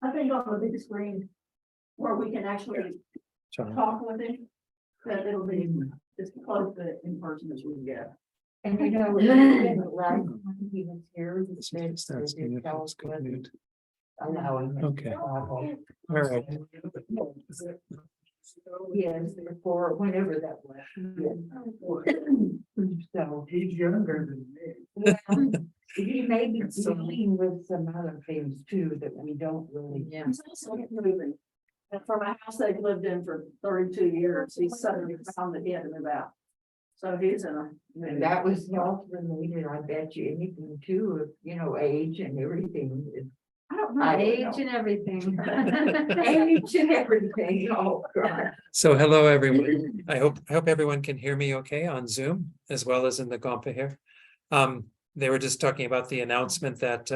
I think on the big screen where we can actually John. talk with him, that it'll be as close to in person as we can get. And you know, the last time he was here, he This said is that's that his good. health That's good wasn't news. allowing him Okay. to travel. All right. Yes, before, whenever that was. So He's younger than me. well, he may be dealing with some other things too that we don't really. Yeah. He's also moving. And from a house they've lived in for 32 years, he's suddenly found that he had to move out. So he's in a. And that was health related, I bet you, anything too, of, you know, age and everything. I don't know. Age and everything. Age and everything, oh God. So hello, everyone. I hope everyone can hear me okay on Zoom as well as in the Gompa here. They were just talking about the announcement that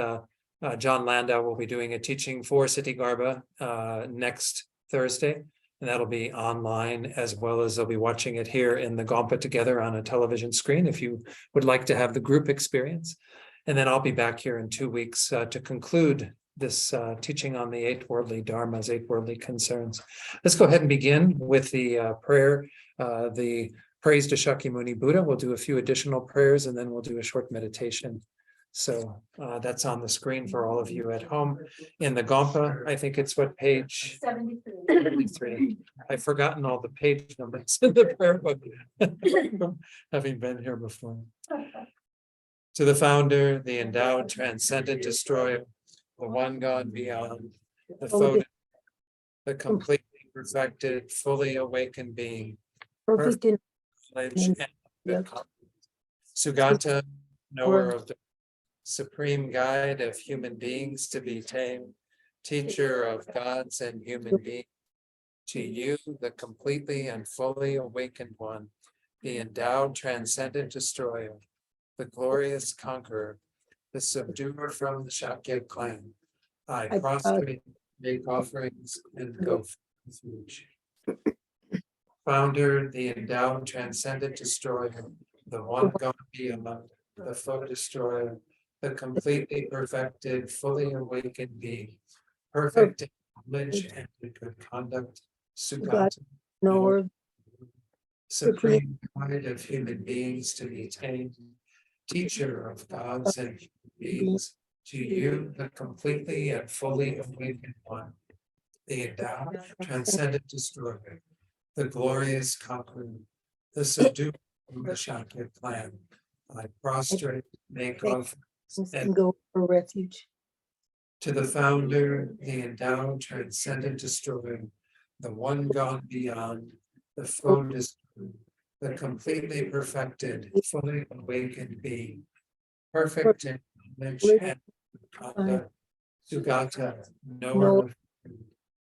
John Landau will be doing a teaching for City Garba next Thursday. And that'll be online as well as they'll be watching it here in the Gompa together on a television screen if you would like to have the group experience. And then I'll be back here in 2 weeks to conclude this teaching on the 8 worldly dharmas, 8 worldly concerns. Let's go ahead and begin with the prayer, the praise to Shakyamuni Buddha. We'll do a few additional prayers and then we'll do a short meditation. So that's on the screen for all of you at home. In the Gompa, I think it's what page? 73. I've forgotten all the page numbers in the prayer book, having been here before. To the founder, the endowed, transcendent destroyer, the one God beyond, the foe, the completely perfected, fully awakened being, Perfect in knowledge and good conduct. Sugata, knower of the supreme guide of human beings to be tamed, teacher of gods and human beings. To you, the completely and fully awakened one, the endowed, transcendent destroyer, the glorious conqueror, the subduer from the Shakya clan. I prostrate, make offerings, and go for refuge. Founder, the endowed, transcendent destroyer, the one God beyond, the foe destroyer, the completely perfected, fully awakened being, perfect in knowledge and in good conduct, Sugata, knower, supreme guide of human beings to be tamed, teacher of gods and human beings, to you, the completely and fully awakened one, the endowed, transcendent destroyer, the glorious conqueror, the subduer from the Shakya clan. I prostrate, make offerings, and go for refuge. to the founder, the endowed, transcendent destroyer, the one God beyond, the foe destroyer, the completely perfected, fully awakened being, perfect in knowledge and conduct, Sugata, knower of truth,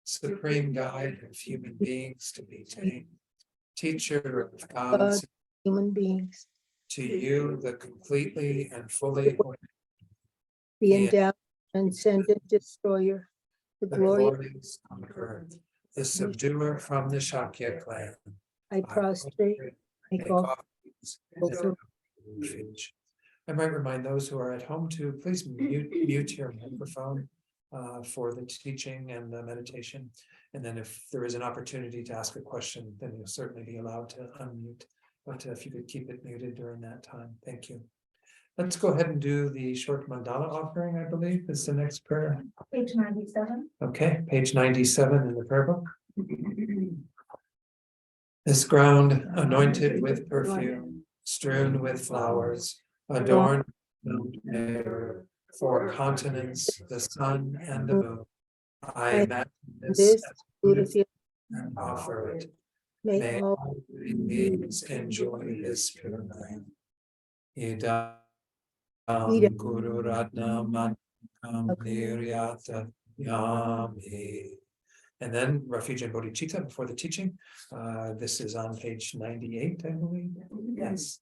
supreme guide of human beings to be tamed, teacher of gods, Human beings, to you, the completely and fully awakened, the Yeah. endowed, transcendent destroyer, the the glorious. glorious conqueror, the subduer from the Shakya clan. I prostrate, make Make all. offerings, and go for refuge. I might remind those who are at home to please mute your microphone for the teaching and the meditation. And then if there is an opportunity to ask a question, then you'll certainly be allowed to unmute. But if you could keep it muted during that time, thank you. Let's go ahead and do the short mandala offering, I believe, is the next prayer. Page 97. Okay, page 97 in the prayer book. This ground anointed with perfume, strewn with flowers, adorned with mirror, for continents, the sun and the moon. I imagine this This as beautiful, and offer it. may May all all living beings enjoy this pure land. Idam Guru Ratna Manam Niryata Yami. And then refuge and bodhicitta before the teaching. This is on page 98, I believe. Yes.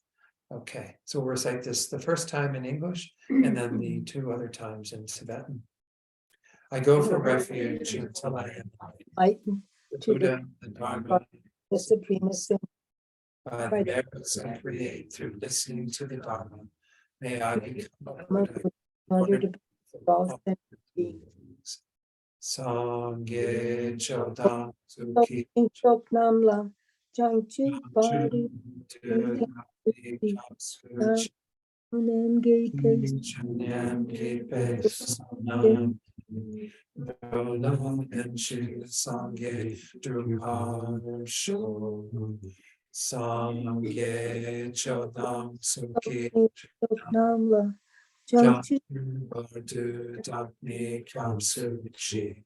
Okay, so we'll recite this the first time in English and then the 2 other times in Tibetan. I go for refuge until I am enlightened the to the- Buddha, the Dharma, the supremacy. by the merits I create through listening to the Dharma. May I become a Buddha In order to be all sentient beings. Sangye Chodam Suki Chok Nam Lam, Chang Chu Bari, Unem Gay Taste, Chanyan Gipe Sanam Dolam and Shi Sangye Druham Sho Sangye Chodam Suki Chok Nam Lam, Chang Chu Badu Dakni Kamsuchi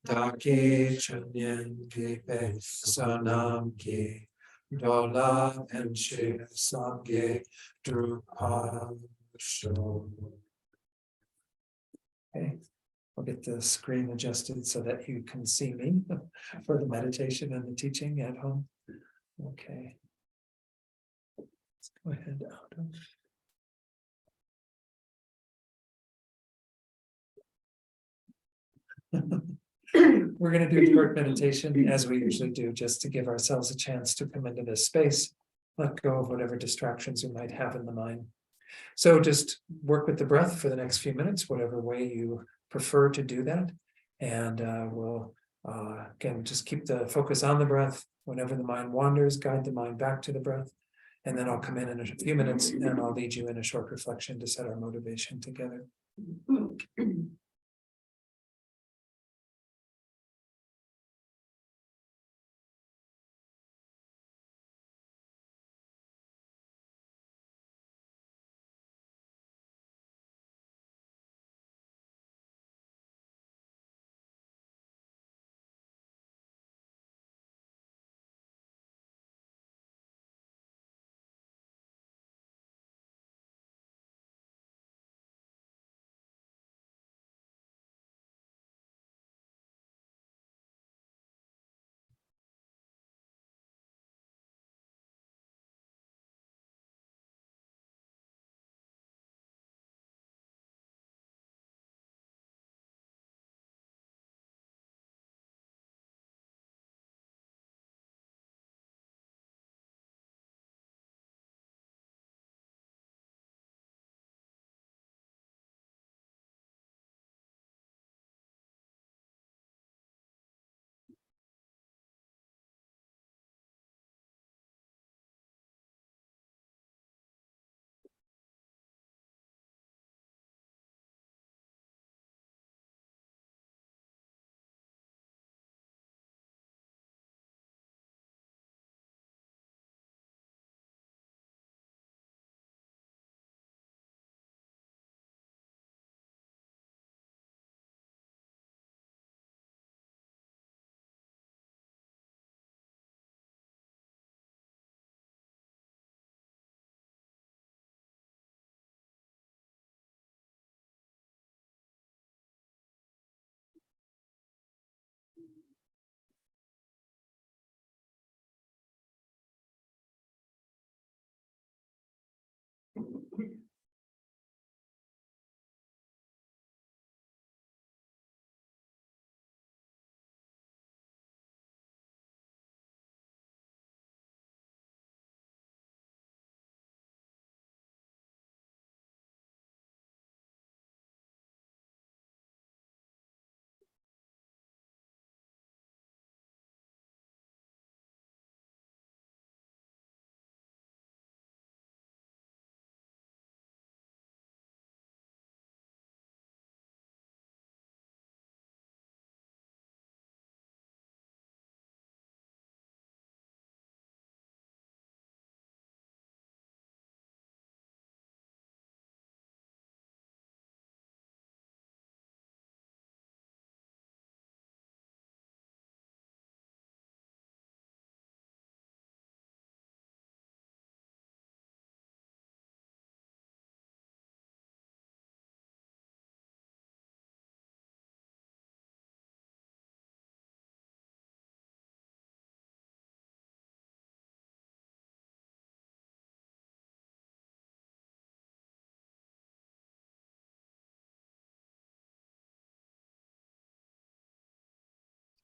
Daki Chanyan Gipe Sanam Ki Dola and Shi Sangye Druham Sho. Okay, I'll get the screen adjusted so that you can see me for the meditation and the teaching at home. Okay. Let's go ahead out of. We're going to do short meditation as we usually do, just to give ourselves a chance to come into this space, let go of whatever distractions we might have in the mind. So just work with the breath for the next few minutes, whatever way you prefer to do that. And we'll, again, just keep the focus on the breath. Whenever the mind wanders, guide the mind back to the breath. And then I'll come in a few minutes and I'll lead you in a short reflection to set our motivation together.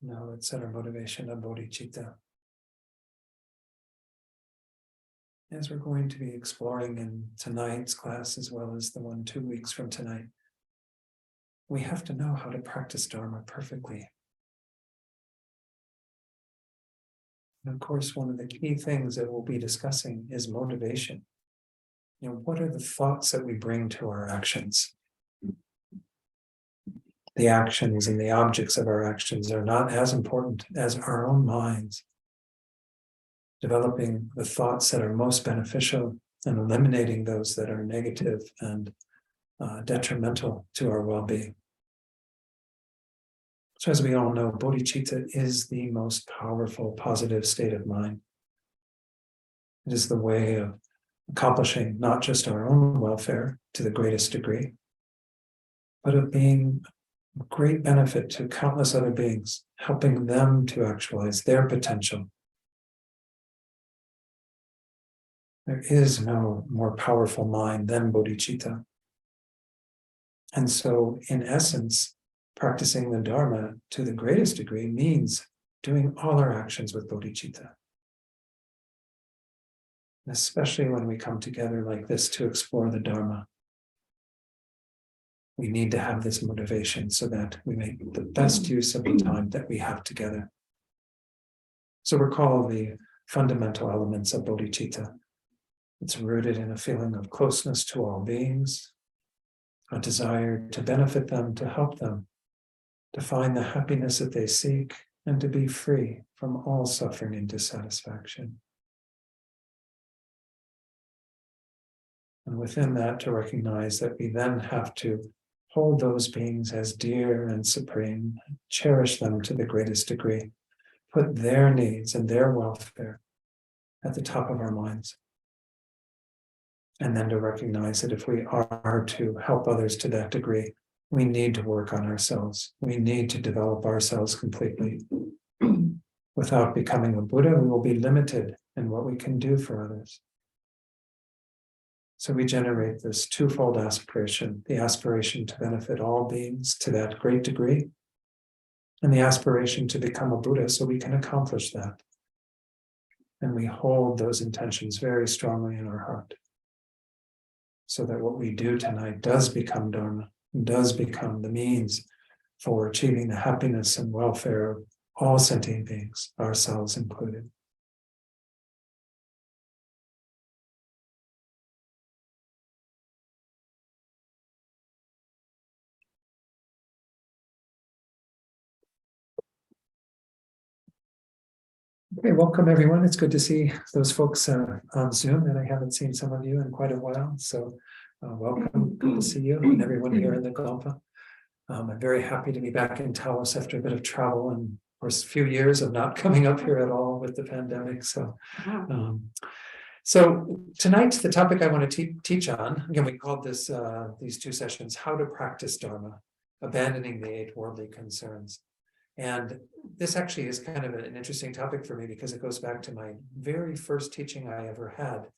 Now let's set our motivation on bodhicitta. As we're going to be exploring in tonight's class, as well as the one 2 weeks from tonight, we have to know how to practice Dharma perfectly. And of course, one of the key things that we'll be discussing is motivation. What are the thoughts that we bring to our actions? The actions and the objects of our actions are not as important as our own minds. Developing the thoughts that are most beneficial and eliminating those that are negative and detrimental to our well-being. So as we all know, bodhicitta is the most powerful positive state of mind. It is the way of accomplishing not just our own welfare to the greatest degree, but of being of great benefit to countless other beings, helping them to actualize their potential. There is no more powerful mind than bodhicitta. And so, in essence, practicing the Dharma to the greatest degree means doing all our actions with bodhicitta. Especially when we come together like this to explore the Dharma. We need to have this motivation so that we make the best use of the time that we have together. So recall the fundamental elements of bodhicitta. It's rooted in a feeling of closeness to all beings, a desire to benefit them, to help them, to find the happiness that they seek, and to be free from all suffering and dissatisfaction. And within that, to recognize that we then have to hold those beings as dear and supreme, cherish them to the greatest degree, put their needs and their welfare at the top of our minds. And then to recognize that if we are to help others to that degree, we need to work on ourselves. We need to develop ourselves completely. Without becoming a Buddha, we will be limited in what we can do for others. So we generate this twofold aspiration, the aspiration to benefit all beings to that great degree, and the aspiration to become a Buddha so we can accomplish that. And we hold those intentions very strongly in our heart, so that what we do tonight does become Dharma, does become the means for achieving the happiness and welfare of all sentient beings, ourselves included. Okay, welcome everyone. It's good to see those folks on Zoom, and I haven't seen some of you in quite a while. So welcome, good to see you and everyone here in the Gompa. I'm very happy to be back in Taos after a bit of travel and of course a few years of not coming up here at all with the pandemic. So tonight, the topic I want to teach on, again, we called this these two sessions, How to Practice Dharma, Abandoning the 8 Worldly Concerns. And this actually is kind of an interesting topic for me because it goes back to my very first teaching I ever had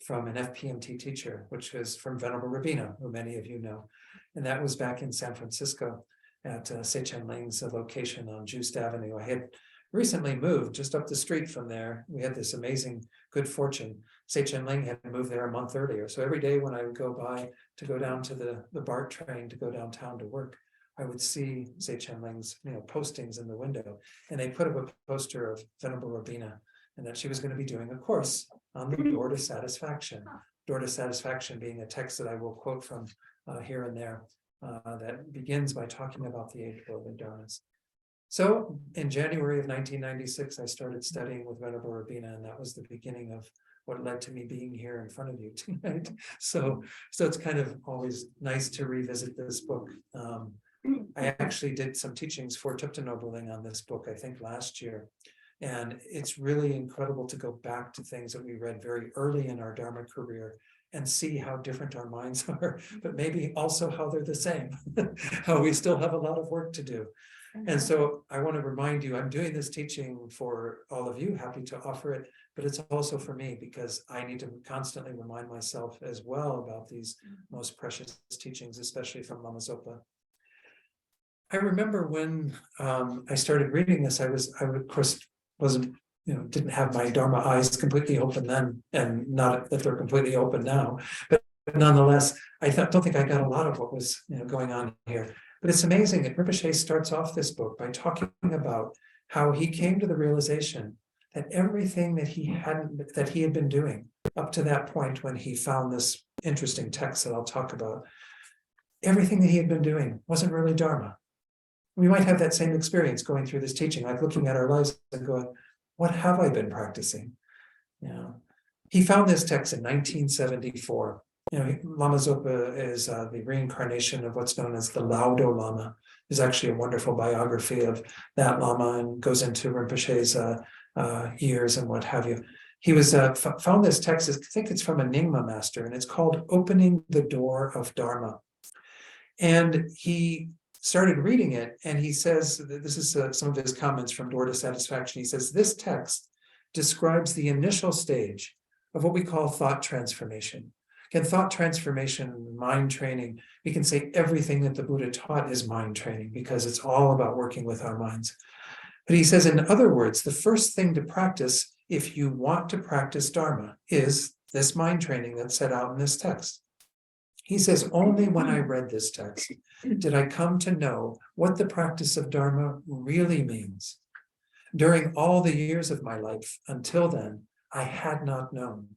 from an FPMT teacher, which was from Venerable Rabina, who many of you know. And that was back in San Francisco at Seichen Ling's location on Juist Avenue. I had recently moved just up the street from there. We had this amazing good fortune. Seichen Ling had moved there a month earlier. So every day when I would go by to go down to the BART train to go downtown to work, I would see Seichen Ling's postings in the window, and they put up a poster of Venerable Rabina, and that she was going to be doing a course on the Door to Satisfaction. Door to Satisfaction being a text that I will quote from here and there that begins by talking about the 8 worldly dharmas. So in January of 1996, I started studying with Venerable Rabina, and that was the beginning of what led to me being here in front of you tonight. So it's kind of always nice to revisit this book. I actually did some teachings for Tupten Nobeling on this book, I think last year. And it's really incredible to go back to things that we read very early in our Dharma career and see how different our minds are, but maybe also how they're the same, how we still have a lot of work to do. And so I want to remind you, I'm doing this teaching for all of you, happy to offer it, but it's also for me because I need to constantly remind myself as well about these most precious teachings, especially from Lama Zopa. I remember when I started reading this, I of course wasn't, didn't have my Dharma eyes completely open then, and not that they're completely open now, but nonetheless, don't think I got a lot of what was going on here. But it's amazing that Rinpoche starts off this book by talking about how he came to the realization that everything that he had been doing up to that point when he found this interesting text that I'll talk about, everything that he had been doing wasn't really Dharma. We might have that same experience going through this teaching, like looking at our lives and going, what have I been practicing? He found this text in 1974. Lama Zopa is the reincarnation of what's known as the Laudo Lama. There's actually a wonderful biography of that Lama and goes into Rinpoche's years and what have you. He was found this text, I think it's from a Nyingma master, and it's called Opening the Door of Dharma. And he started reading it, and he says, this is some of his comments from Door to Satisfaction. He says, this text describes the initial stage of what we call thought transformation. Again, thought transformation, mind training, we can say everything that the Buddha taught is mind training because it's all about working with our minds. But he says, in other words, the first thing to practice if you want to practice Dharma is this mind training that's set out in this text. He says, only when I read this text did I come to know what the practice of Dharma really means. During all the years of my life until then, I had not known.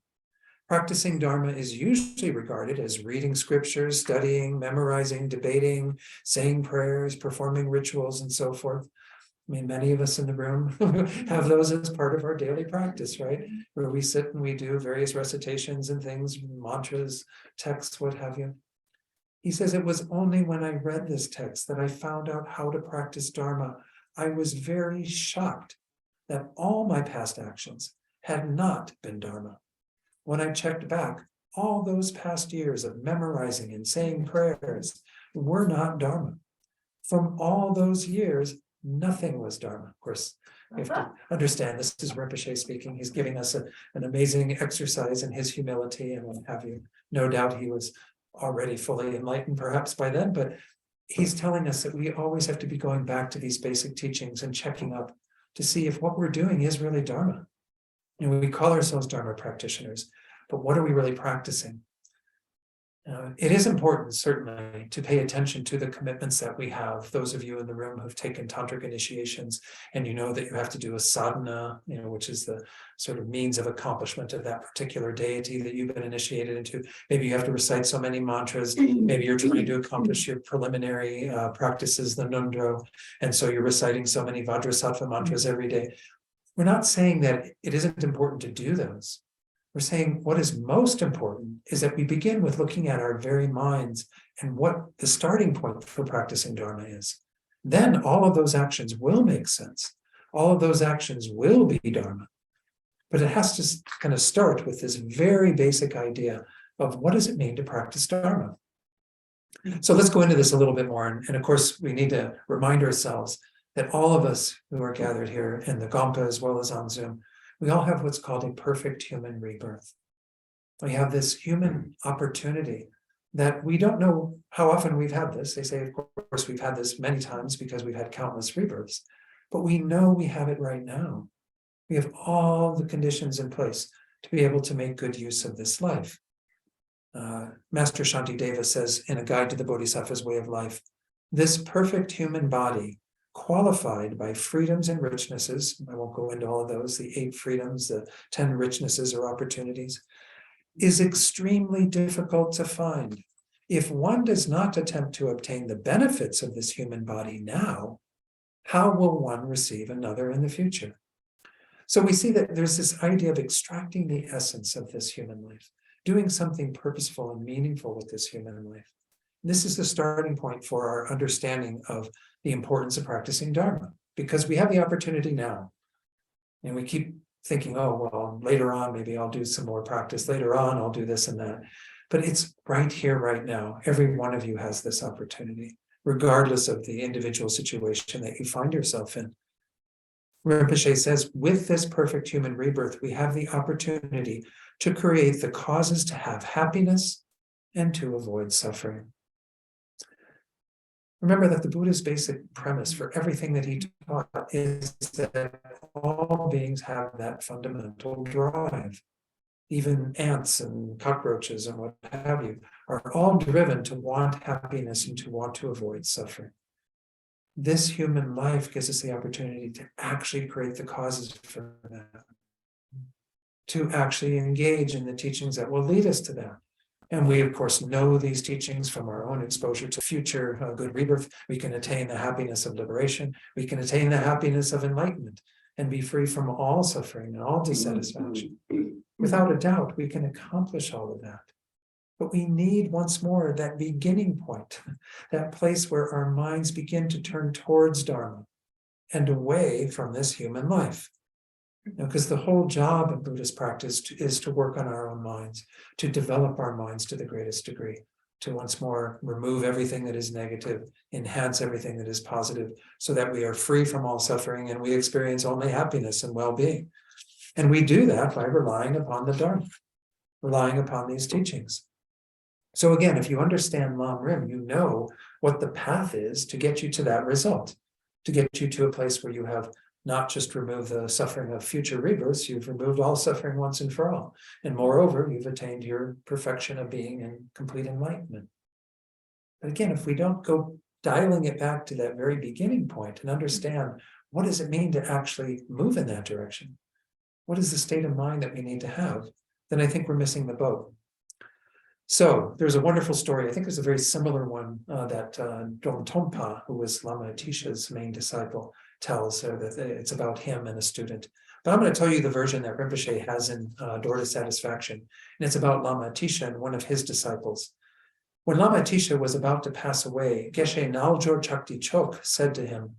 Practicing Dharma is usually regarded as reading scriptures, studying, memorizing, debating, saying prayers, performing rituals, and so forth. I mean, many of us in the room have those as part of our daily practice, right? Where we sit and we do various recitations and things, mantras, texts, what have you. He says, it was only when I read this text that I found out how to practice Dharma. I was very shocked that all my past actions had not been Dharma. When I checked back, all those past years of memorizing and saying prayers were not Dharma. From all those years, nothing was Dharma. Of course, we have to understand this is Rinpoche speaking. He's giving us an amazing exercise in his humility and what have you. No doubt he was already fully enlightened perhaps by then, but he's telling us that we always have to be going back to these basic teachings and checking up to see if what we're doing is really Dharma. We call ourselves Dharma practitioners, but what are we really practicing? It is important, certainly, to pay attention to the commitments that we have. Those of you in the room who've taken tantric initiations, and you know that you have to do a sadhana, which is the sort of means of accomplishment of that particular deity that you've been initiated into. Maybe you have to recite so many mantras. Maybe you're trying to accomplish your preliminary practices, the nundro, and so you're reciting so many Vajrasattva mantras every day. We're not saying that it isn't important to do those. We're saying what is most important is that we begin with looking at our very minds and what the starting point for practicing Dharma is. Then all of those actions will make sense. All of those actions will be Dharma. But it has to kind of start with this very basic idea of what does it mean to practice Dharma? So let's go into this a little bit more. And of course, we need to remind ourselves that all of us who are gathered here in the Gompa as well as on Zoom, we all have what's called a perfect human rebirth. We have this human opportunity that we don't know how often we've had this. They say, of course, we've had this many times because we've had countless rebirths, but we know we have it right now. We have all the conditions in place to be able to make good use of this life. Master Shantideva says in A Guide to the Bodhisattva's Way of Life, this perfect human body qualified by freedoms and richnesses, I won't go into all of those, the 8 freedoms, the 10 richnesses or opportunities, is extremely difficult to find. If one does not attempt to obtain the benefits of this human body now, how will one receive another in the future? So we see that there's this idea of extracting the essence of this human life, doing something purposeful and meaningful with this human life. This is the starting point for our understanding of the importance of practicing Dharma, because we have the opportunity now. And we keep thinking, oh, well, later on, maybe I'll do some more practice. Later on, I'll do this and that. But it's right here, right now. Every one of you has this opportunity, regardless of the individual situation that you find yourself in. Rinpoche says, with this perfect human rebirth, we have the opportunity to create the causes to have happiness and to avoid suffering. Remember that the Buddha's basic premise for everything that he taught is that all beings have that fundamental drive. even ants and cockroaches and what have you, are all driven to want happiness and to want to avoid suffering. This human life gives us the opportunity to actually create the causes for that, to actually engage in the teachings that will lead us to that. And we, of course, know these teachings from our own exposure to future good rebirth. We can attain the happiness of liberation. We can attain the happiness of enlightenment and be free from all suffering and all dissatisfaction. Without a doubt, we can accomplish all of that. But we need, once more, that beginning point, that place where our minds begin to turn towards Dharma and away from this human life. Because the whole job of Buddhist practice is to work on our own minds, to develop our minds to the greatest degree, to once more remove everything that is negative, enhance everything that is positive, so that we are free from all suffering and we experience only happiness and well-being. And we do that by relying upon the Dharma, relying upon these teachings. So again, if you understand Lam Rim, you know what the path is to get you to that result, to get you to a place where you have not just removed the suffering of future rebirths, you've removed all suffering once and for all. And moreover, you've attained your perfection of being in complete enlightenment. But again, if we don't go dialing it back to that very beginning point and understand what does it mean to actually move in that direction, what is the state of mind that we need to have, then I think we're missing the boat. So there's a wonderful story, I think there's a very similar one that Dom Tompa, who was Lama Atisha's main disciple, tells that it's about him and a student. But I'm going to tell you the version that Rinpoche has in Door to Satisfaction, and it's about Lama Atisha and one of his disciples. When Lama Atisha was about to pass away, Geshe Naljor Chakti Chok said to him,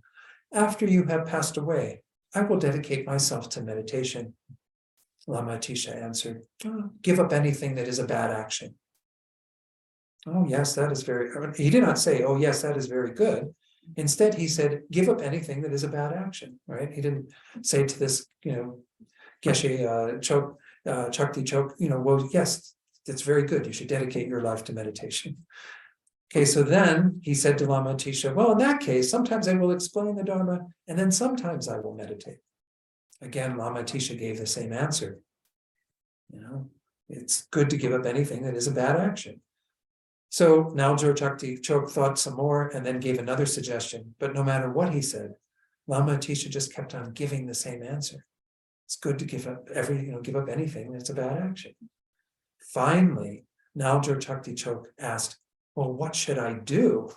"After you have passed away, I will dedicate myself to meditation." Lama Atisha answered, "Give up anything that is a bad action." "Oh, yes, that is very," he did not say, "Oh, yes, that is very good." Instead, he said, "Give up anything that is a bad action," right? He didn't say to this, Geshe Chakti Chok, well, yes, that's very good. You should dedicate your life to meditation. Okay, so then he said to Lama Atisha, "Well, in that case, sometimes I will explain the Dharma, and then sometimes I will meditate." Again, Lama Atisha gave the same answer. It's good to give up anything that is a bad action. So Naljor Chakti Chok thought some more and then gave another suggestion. But no matter what he said, Lama Atisha just kept on giving the same answer. It's good to give up give up anything that's a bad action. Finally, Naljor Chakti Chok asked, "Well, what should I do?"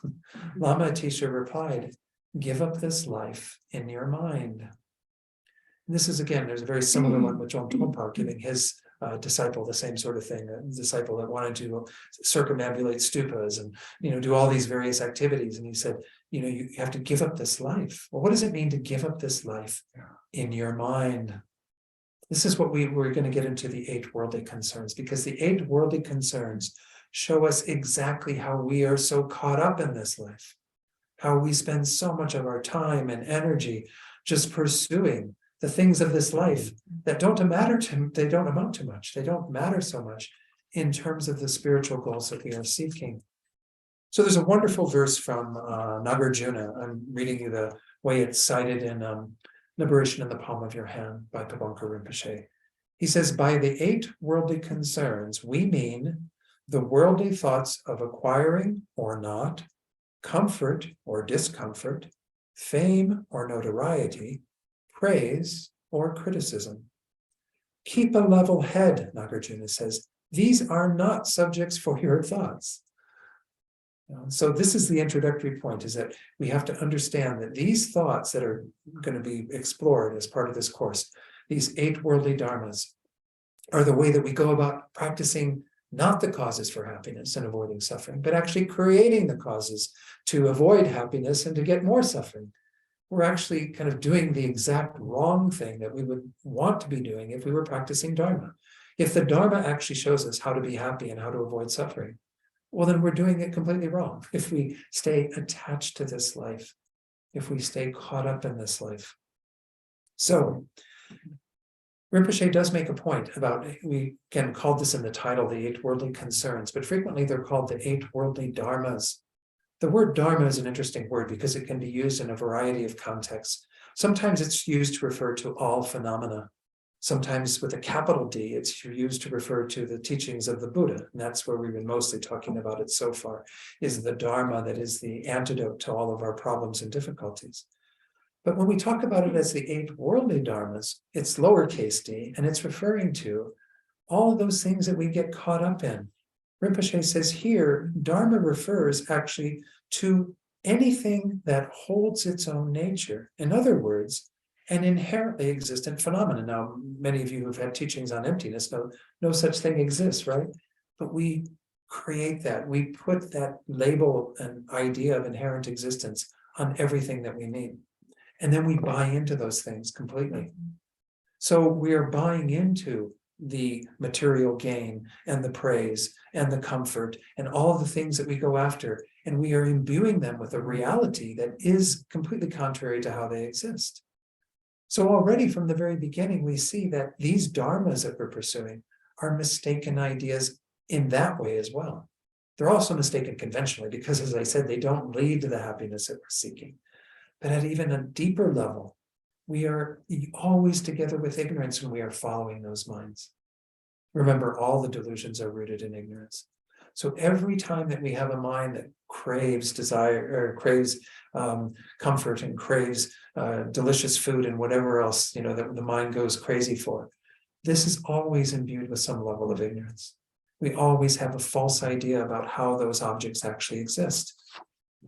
Lama Atisha replied, "Give up this life in your mind." And this is, again, there's a very similar one with John Tompa giving his disciple the same sort of thing, a disciple that wanted to circumambulate stupas and do all these various activities, and he said, you have to give up this life. Well, what does it mean to give up this life in your mind? This is what we're going to get into, the 8 worldly concerns, because the 8 worldly concerns show us exactly how we are so caught up in this life, how we spend so much of our time and energy just pursuing the things of this life that don't amount to much. They don't matter so much in terms of the spiritual goals that we are seeking. So there's a wonderful verse from Nagarjuna. I'm reading you the way it's cited in Liberation in the Palm of Your Hand by Pabonka Rinpoche. He says, "By the 8 worldly concerns, we mean the worldly thoughts of acquiring or not, comfort or discomfort, fame or notoriety, praise or criticism. Keep a level head," Nagarjuna says. "These are not subjects for your thoughts." So this is the introductory point, is that we have to understand that these thoughts that are going to be explored as part of this course, these 8 worldly dharmas, are the way that we go about practicing not the causes for happiness and avoiding suffering, but actually creating the causes to avoid happiness and to get more suffering. We're actually kind of doing the exact wrong thing that we would want to be doing if we were practicing Dharma. If the Dharma actually shows us how to be happy and how to avoid suffering, well, then we're doing it completely wrong. If we stay attached to this life, if we stay caught up in this life. So Rinpoche does make a point about, we can call this in the title, the 8 worldly concerns, but frequently they're called the 8 worldly dharmas. The word dharma is an interesting word because it can be used in a variety of contexts. Sometimes it's used to refer to all phenomena. Sometimes with a capital D, it's used to refer to the teachings of the Buddha. And that's where we've been mostly talking about it so far, is the Dharma that is the antidote to all of our problems and difficulties. But when we talk about it as the 8 worldly dharmas, it's lowercase d, and it's referring to all of those things that we get caught up in. Rinpoche says here, Dharma refers actually to anything that holds its own nature. In other words, an inherently existent phenomenon. Now, many of you who've had teachings on emptiness know no such thing exists, right? But we create that. We put that label and idea of inherent existence on everything that we need. And then we buy into those things completely. So we are buying into the material gain and the praise and the comfort and all the things that we go after. And we are imbuing them with a reality that is completely contrary to how they exist. So already from the very beginning, we see that these dharmas that we're pursuing are mistaken ideas in that way as well. They're also mistaken conventionally because, as I said, they don't lead to the happiness that we're seeking. But at even a deeper level, we are always together with ignorance when we are following those minds. Remember, all the delusions are rooted in ignorance. So every time that we have a mind that craves desire or craves comfort and craves delicious food and whatever else, that the mind goes crazy for, this is always imbued with some level of ignorance. We always have a false idea about how those objects actually exist.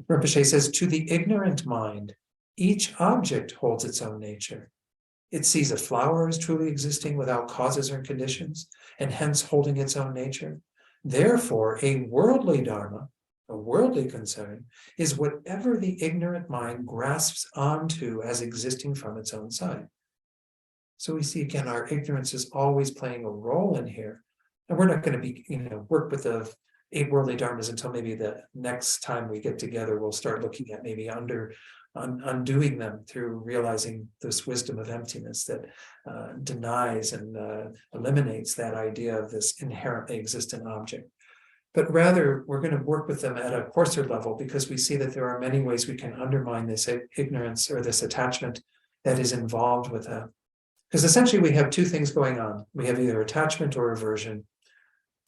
Rinpoche says, to the ignorant mind, each object holds its own nature. It sees a flower as truly existing without causes or conditions, and hence holding its own nature. Therefore, a worldly dharma, a worldly concern, is whatever the ignorant mind grasps onto as existing from its own side. So we see again, our ignorance is always playing a role in here. And we're not going to be, work with the 8 worldly dharmas until maybe the next time we get together. We'll start looking at maybe undoing them through realizing this wisdom of emptiness that denies and eliminates that idea of this inherently existent object. But rather, we're going to work with them at a coarser level because we see that there are many ways we can undermine this ignorance or this attachment that is involved with that. Because essentially we have 2 things going on. We have either attachment or aversion.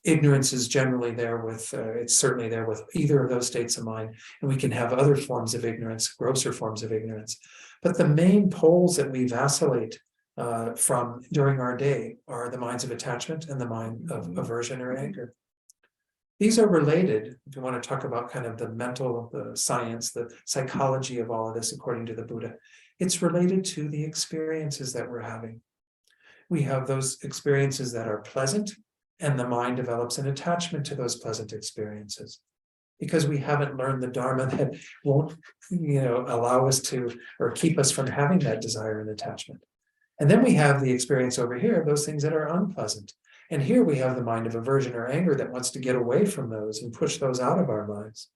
Ignorance is generally there with, it's certainly there with either of those states of mind, and we can have other forms of ignorance, grosser forms of ignorance. But the main poles that we vacillate from during our day are the minds of attachment and the mind of aversion or anger. These are related, if you want to talk about kind of the mental, the science, the psychology of all of this, according to the Buddha, it's related to the experiences that we're having. We have those experiences that are pleasant, and the mind develops an attachment to those pleasant experiences because we haven't learned the Dharma that won't, allow us to or keep us from having that desire and attachment. And then we have the experience over here of those things that are unpleasant. And here we have the mind of aversion or anger that wants to get away from those and push those out of our lives.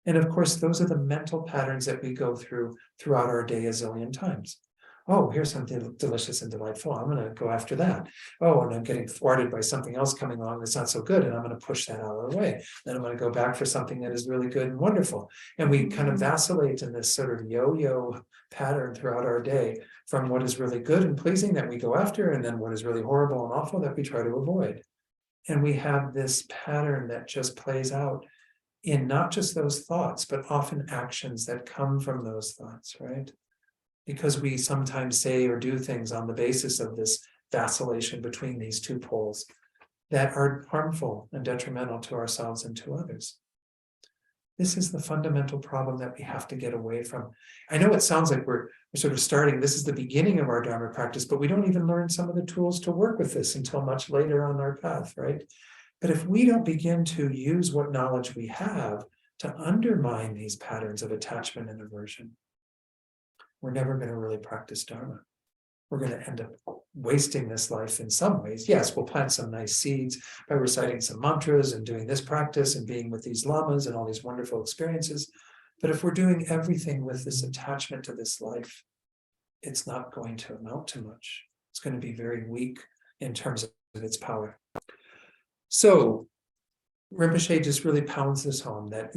And of course, those are the mental patterns that we go through throughout our day a zillion times. Oh, here's something delicious and delightful. I'm going to go after that. Oh, and I'm getting thwarted by something else coming along that's not so good, and I'm going to push that out of the way. Then I'm going to go back for something that is really good and wonderful. And we kind of vacillate in this sort of yo-yo pattern throughout our day from what is really good and pleasing that we go after, and then what is really horrible and awful that we try to avoid. And we have this pattern that just plays out in not just those thoughts, but often actions that come from those thoughts, right? Because we sometimes say or do things on the basis of this vacillation between these 2 poles that are harmful and detrimental to ourselves and to others. This is the fundamental problem that we have to get away from. I know it sounds like we're sort of starting, this is the beginning of our Dharma practice, but we don't even learn some of the tools to work with this until much later on our path, right? But if we don't begin to use what knowledge we have to undermine these patterns of attachment and aversion, we're never going to really practice Dharma. We're going to end up wasting this life in some ways. Yes, we'll plant some nice seeds by reciting some mantras and doing this practice and being with these lamas and all these wonderful experiences. But if we're doing everything with this attachment to this life, it's not going to amount to much. It's going to be very weak in terms of its power. So Rinpoche just really pounds this home that,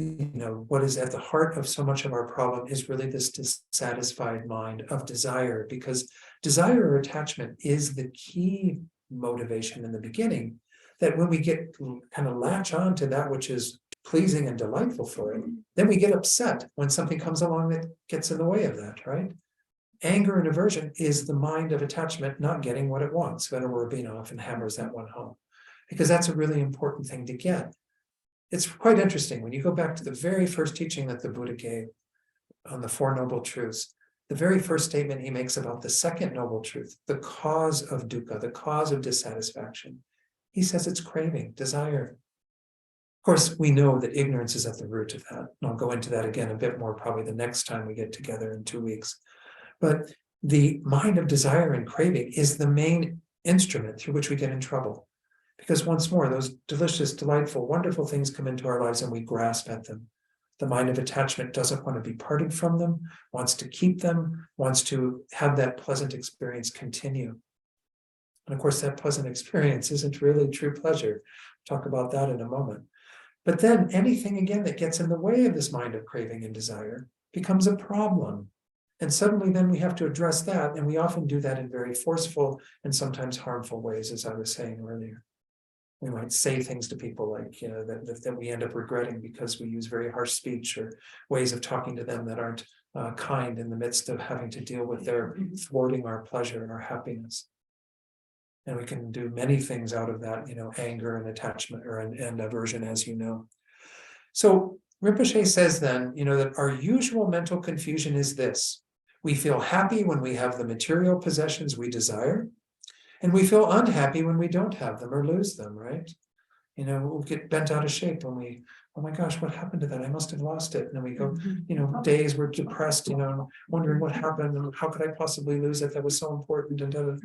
what is at the heart of so much of our problem is really this dissatisfied mind of desire, because desire or attachment is the key motivation in the beginning, that when we get kind of latch on to that which is pleasing and delightful for it, then we get upset when something comes along that gets in the way of that, right? Anger and aversion is the mind of attachment not getting what it wants. Venerable Rabbeinu often hammers that one home, because that's a really important thing to get. It's quite interesting when you go back to the very first teaching that the Buddha gave on the Four Noble Truths. The very first statement he makes about the second noble truth, the cause of dukkha, the cause of dissatisfaction. He says it's craving, desire. Of course, we know that ignorance is at the root of that. And I'll go into that again a bit more probably the next time we get together in 2 weeks. But the mind of desire and craving is the main instrument through which we get in trouble. Because once more, those delicious, delightful, wonderful things come into our lives and we grasp at them. The mind of attachment doesn't want to be parted from them, wants to keep them, wants to have that pleasant experience continue. And of course, that pleasant experience isn't really true pleasure. Talk about that in a moment. But then anything again that gets in the way of this mind of craving and desire becomes a problem. And suddenly then we have to address that. And we often do that in very forceful and sometimes harmful ways, as I was saying earlier. We might say things to people like, that we end up regretting because we use very harsh speech or ways of talking to them that aren't kind in the midst of having to deal with their thwarting our pleasure and our happiness. And we can do many things out of that, anger and attachment and aversion, as you know. So Rinpoche says then, that our usual mental confusion is this. We feel happy when we have the material possessions we desire. And we feel unhappy when we don't have them or lose them, right? We'll get bent out of shape when we, oh my gosh, what happened to that? I must have lost it. And then we go, days we're depressed, wondering what happened and how could I possibly lose it? That was so important. And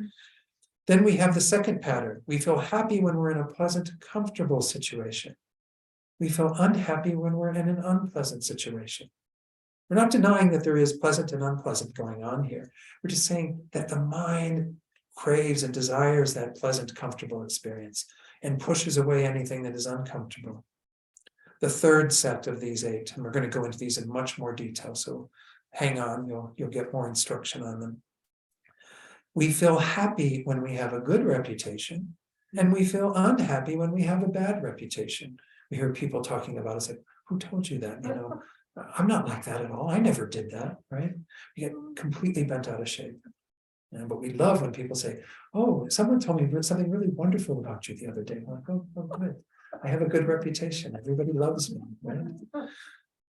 then we have the second pattern. We feel happy when we're in a pleasant, comfortable situation. We feel unhappy when we're in an unpleasant situation. We're not denying that there is pleasant and unpleasant going on here. We're just saying that the mind craves and desires that pleasant, comfortable experience and pushes away anything that is uncomfortable. The third set of these 8, and we're going to go into these in much more detail, so hang on, you'll get more instruction on them. We feel happy when we have a good reputation, and we feel unhappy when we have a bad reputation. We hear people talking about us like, who told you that? I'm not like that at all. I never did that, right? We get completely bent out of shape. But we love when people say, oh, someone told me something really wonderful about you the other day. I'm like, oh, good. I have a good reputation. Everybody loves me, right?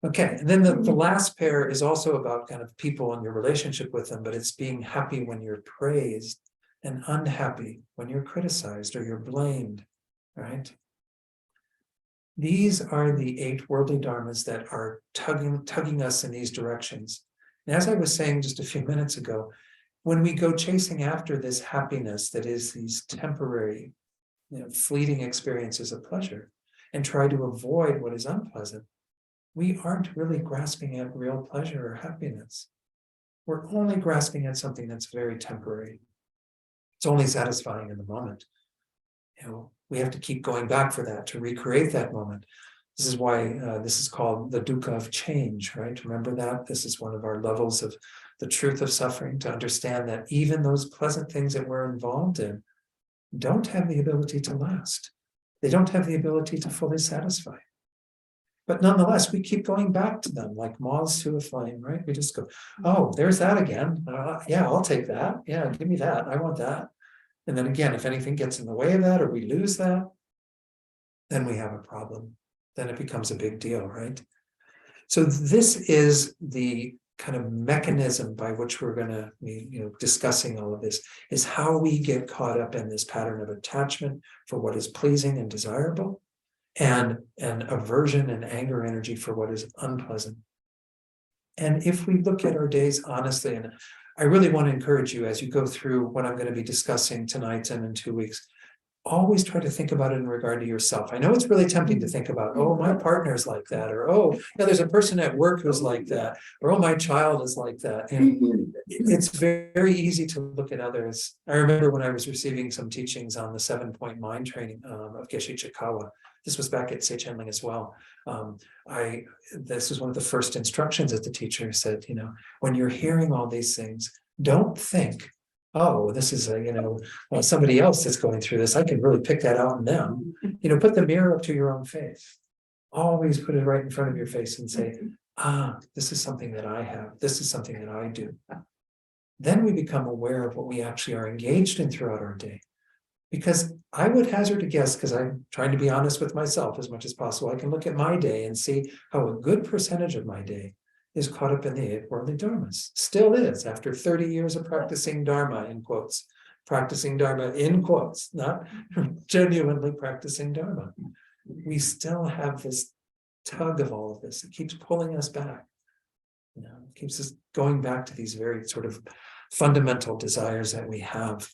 Okay, and then the last pair is also about kind of people and your relationship with them, but it's being happy when you're praised and unhappy when you're criticized or you're blamed, right? These are the 8 worldly dharmas that are tugging us in these directions. And as I was saying just a few minutes ago, when we go chasing after this happiness that is these temporary, fleeting experiences of pleasure and try to avoid what is unpleasant, we aren't really grasping at real pleasure or happiness. We're only grasping at something that's very temporary. It's only satisfying in the moment. We have to keep going back for that, to recreate that moment. This is why this is called the dukkha of change, right? Remember that? This is one of our levels of the truth of suffering, to understand that even those pleasant things that we're involved in don't have the ability to last. They don't have the ability to fully satisfy. But nonetheless, we keep going back to them like moths to a flame, right? We just go, oh, there's that again. Yeah, I'll take that. Yeah, give me that. I want that. And then again, if anything gets in the way of that or we lose that, then we have a problem. Then it becomes a big deal, right? So this is the kind of mechanism by which we're going to be, discussing all of this, is how we get caught up in this pattern of attachment for what is pleasing and desirable, and aversion and anger energy for what is unpleasant. And if we look at our days honestly, and I really want to encourage you as you go through what I'm going to be discussing tonight and in 2 weeks, always try to think about it in regard to yourself. I know it's really tempting to think about, oh, my partner's like that, or oh, there's a person at work who's like that, or oh, my child is like that. And it's very easy to look at others. I remember when I was receiving some teachings on the 7-point mind training of Geshe Chikawa, This was back at Sage Handling as well. This was one of the first instructions that the teacher said, when you're hearing all these things, don't think, oh, this is somebody else that's going through this. I can really pick that out in them. Put the mirror up to your own face. Always put it right in front of your face and say, this is something that I have. This is something that I do. Then we become aware of what we actually are engaged in throughout our day. Because I would hazard a guess, because I'm trying to be honest with myself as much as possible, I can look at my day and see how a good percentage of my day is caught up in the 8 worldly dharmas. Still is, after 30 years of practicing Dharma, in quotes. Practicing Dharma in quotes, not genuinely practicing Dharma. We still have this tug of all of this. It keeps pulling us back. It keeps us going back to these very sort of fundamental desires that we have.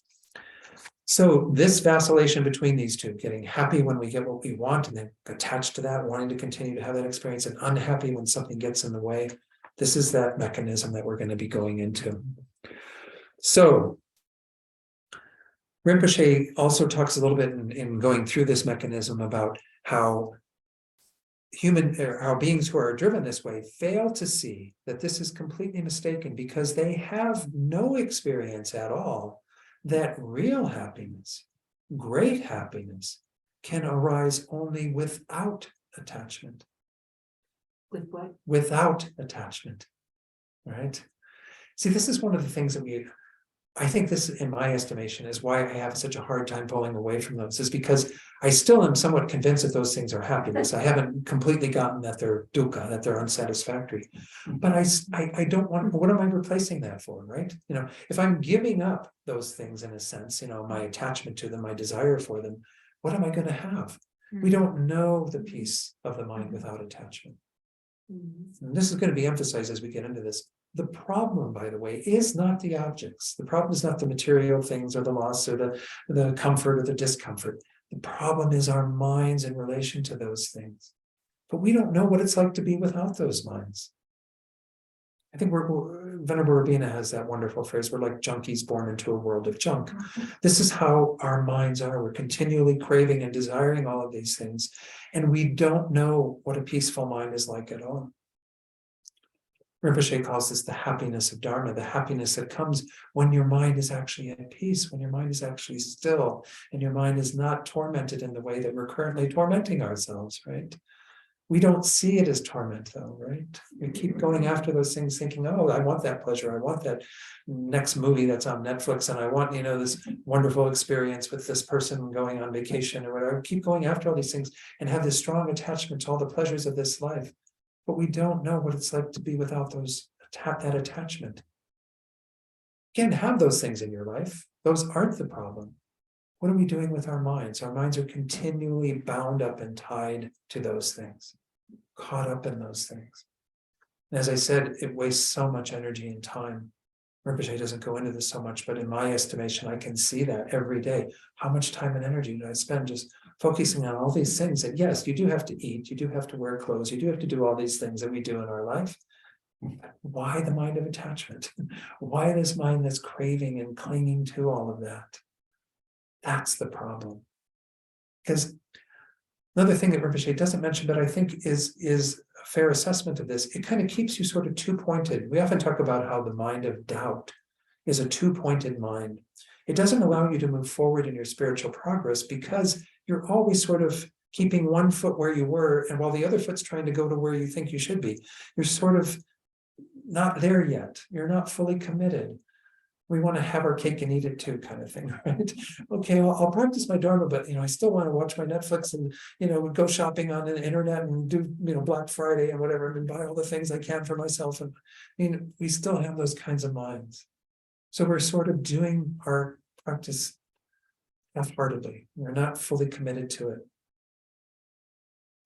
So this vacillation between these two, getting happy when we get what we want and then attached to that, wanting to continue to have that experience, and unhappy when something gets in the way, this is that mechanism that we're going to be going into. So Rinpoche also talks a little bit in going through this mechanism about how how beings who are driven this way fail to see that this is completely mistaken, because they have no experience at all that real happiness, great happiness, can arise only without attachment. With what? Without attachment, right? See, this is one of the things that I think this, in my estimation, is why I have such a hard time pulling away from those, is because I still am somewhat convinced that those things are happiness. I haven't completely gotten that they're dukkha, that they're unsatisfactory. But I don't want, what am I replacing that for, right? If I'm giving up those things in a sense, my attachment to them, my desire for them, what am I going to have? We don't know the peace of the mind without attachment. And this is going to be emphasized as we get into this. The problem, by the way, is not the objects. The problem is not the material things or the loss or the comfort or the discomfort. The problem is our minds in relation to those things. But we don't know what it's like to be without those minds. I think Venerable Rabina has that wonderful phrase, we're like junkies born into a world of junk. This is how our minds are. We're continually craving and desiring all of these things. And we don't know what a peaceful mind is like at all. Rinpoche calls this the happiness of Dharma, the happiness that comes when your mind is actually at peace, when your mind is actually still, and your mind is not tormented in the way that we're currently tormenting ourselves, right? We don't see it as torment, though, right? We keep going after those things thinking, oh, I want that pleasure. I want that next movie that's on Netflix. And I want, this wonderful experience with this person going on vacation or whatever. Keep going after all these things and have this strong attachment to all the pleasures of this life. But we don't know what it's like to be without that attachment. You can't have those things in your life. Those aren't the problem. What are we doing with our minds? Our minds are continually bound up and tied to those things, caught up in those things. And as I said, it wastes so much energy and time. Rinpoche doesn't go into this so much, but in my estimation, I can see that every day. How much time and energy do I spend just focusing on all these things? That yes, you do have to eat, you do have to wear clothes, you do have to do all these things that we do in our life. Why the mind of attachment? Why this mind that's craving and clinging to all of that? That's the problem. Because another thing that Rinpoche doesn't mention, but I think is a fair assessment of this, it kind of keeps you sort of two-pointed. We often talk about how the mind of doubt is a two-pointed mind. It doesn't allow you to move forward in your spiritual progress because you're always sort of keeping one foot where you were, and while the other foot's trying to go to where you think you should be, you're sort of not there yet. You're not fully committed. We want to have our cake and eat it too, kind of thing, right? Okay, I'll practice my Dharma, but I still want to watch my Netflix and go shopping on the internet and do Black Friday and whatever, and buy all the things I can for myself. And we still have those kinds of minds. So we're sort of doing our practice half-heartedly. We're not fully committed to it.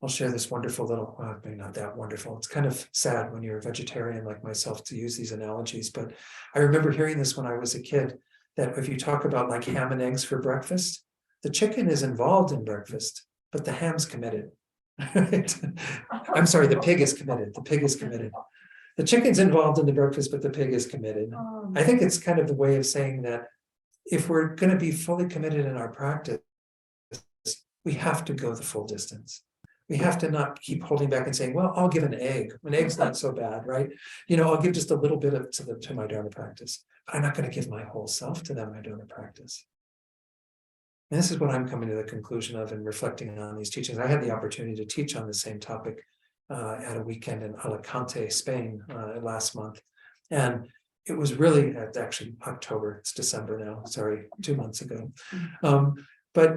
I'll share this wonderful little, well, maybe not that wonderful. It's kind of sad when you're a vegetarian like myself to use these analogies, but I remember hearing this when I was a kid, that if you talk about like ham and eggs for breakfast, the chicken is involved in breakfast, but the ham's committed. Right? I'm sorry, the pig is committed. The pig is committed. The chicken's involved in the breakfast, but the pig is committed. I think it's kind of the way of saying that if we're going to be fully committed in our practice, we have to go the full distance. We have to not keep holding back and saying, well, I'll give an egg. An egg's not so bad, right? I'll give just a little bit of to my Dharma practice, but I'm not going to give my whole self to them, my Dharma practice. And this is what I'm coming to the conclusion of in reflecting on these teachings. I had the opportunity to teach on the same topic at a weekend in Alicante, Spain, last month. And it was really, actually October, it's December now, sorry, 2 months ago. But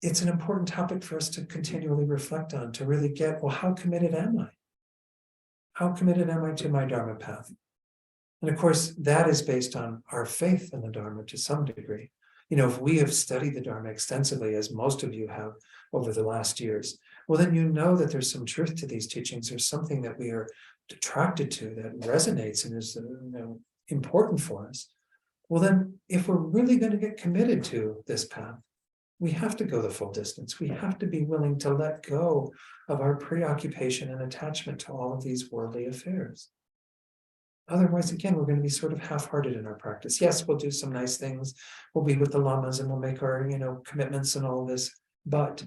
it's an important topic for us to continually reflect on, to really get, well, how committed am I? How committed am I to my Dharma path? And of course, that is based on our faith in the Dharma to some degree. If we have studied the Dharma extensively, as most of you have over the last years, well, then you know that there's some truth to these teachings. There's something that we are attracted to that resonates and is important for us. Well, then, if we're really going to get committed to this path, we have to go the full distance. We have to be willing to let go of our preoccupation and attachment to all of these worldly affairs. Otherwise, again, we're going to be sort of half-hearted in our practice. Yes, we'll do some nice things. We'll be with the lamas and we'll make our, commitments and all this. But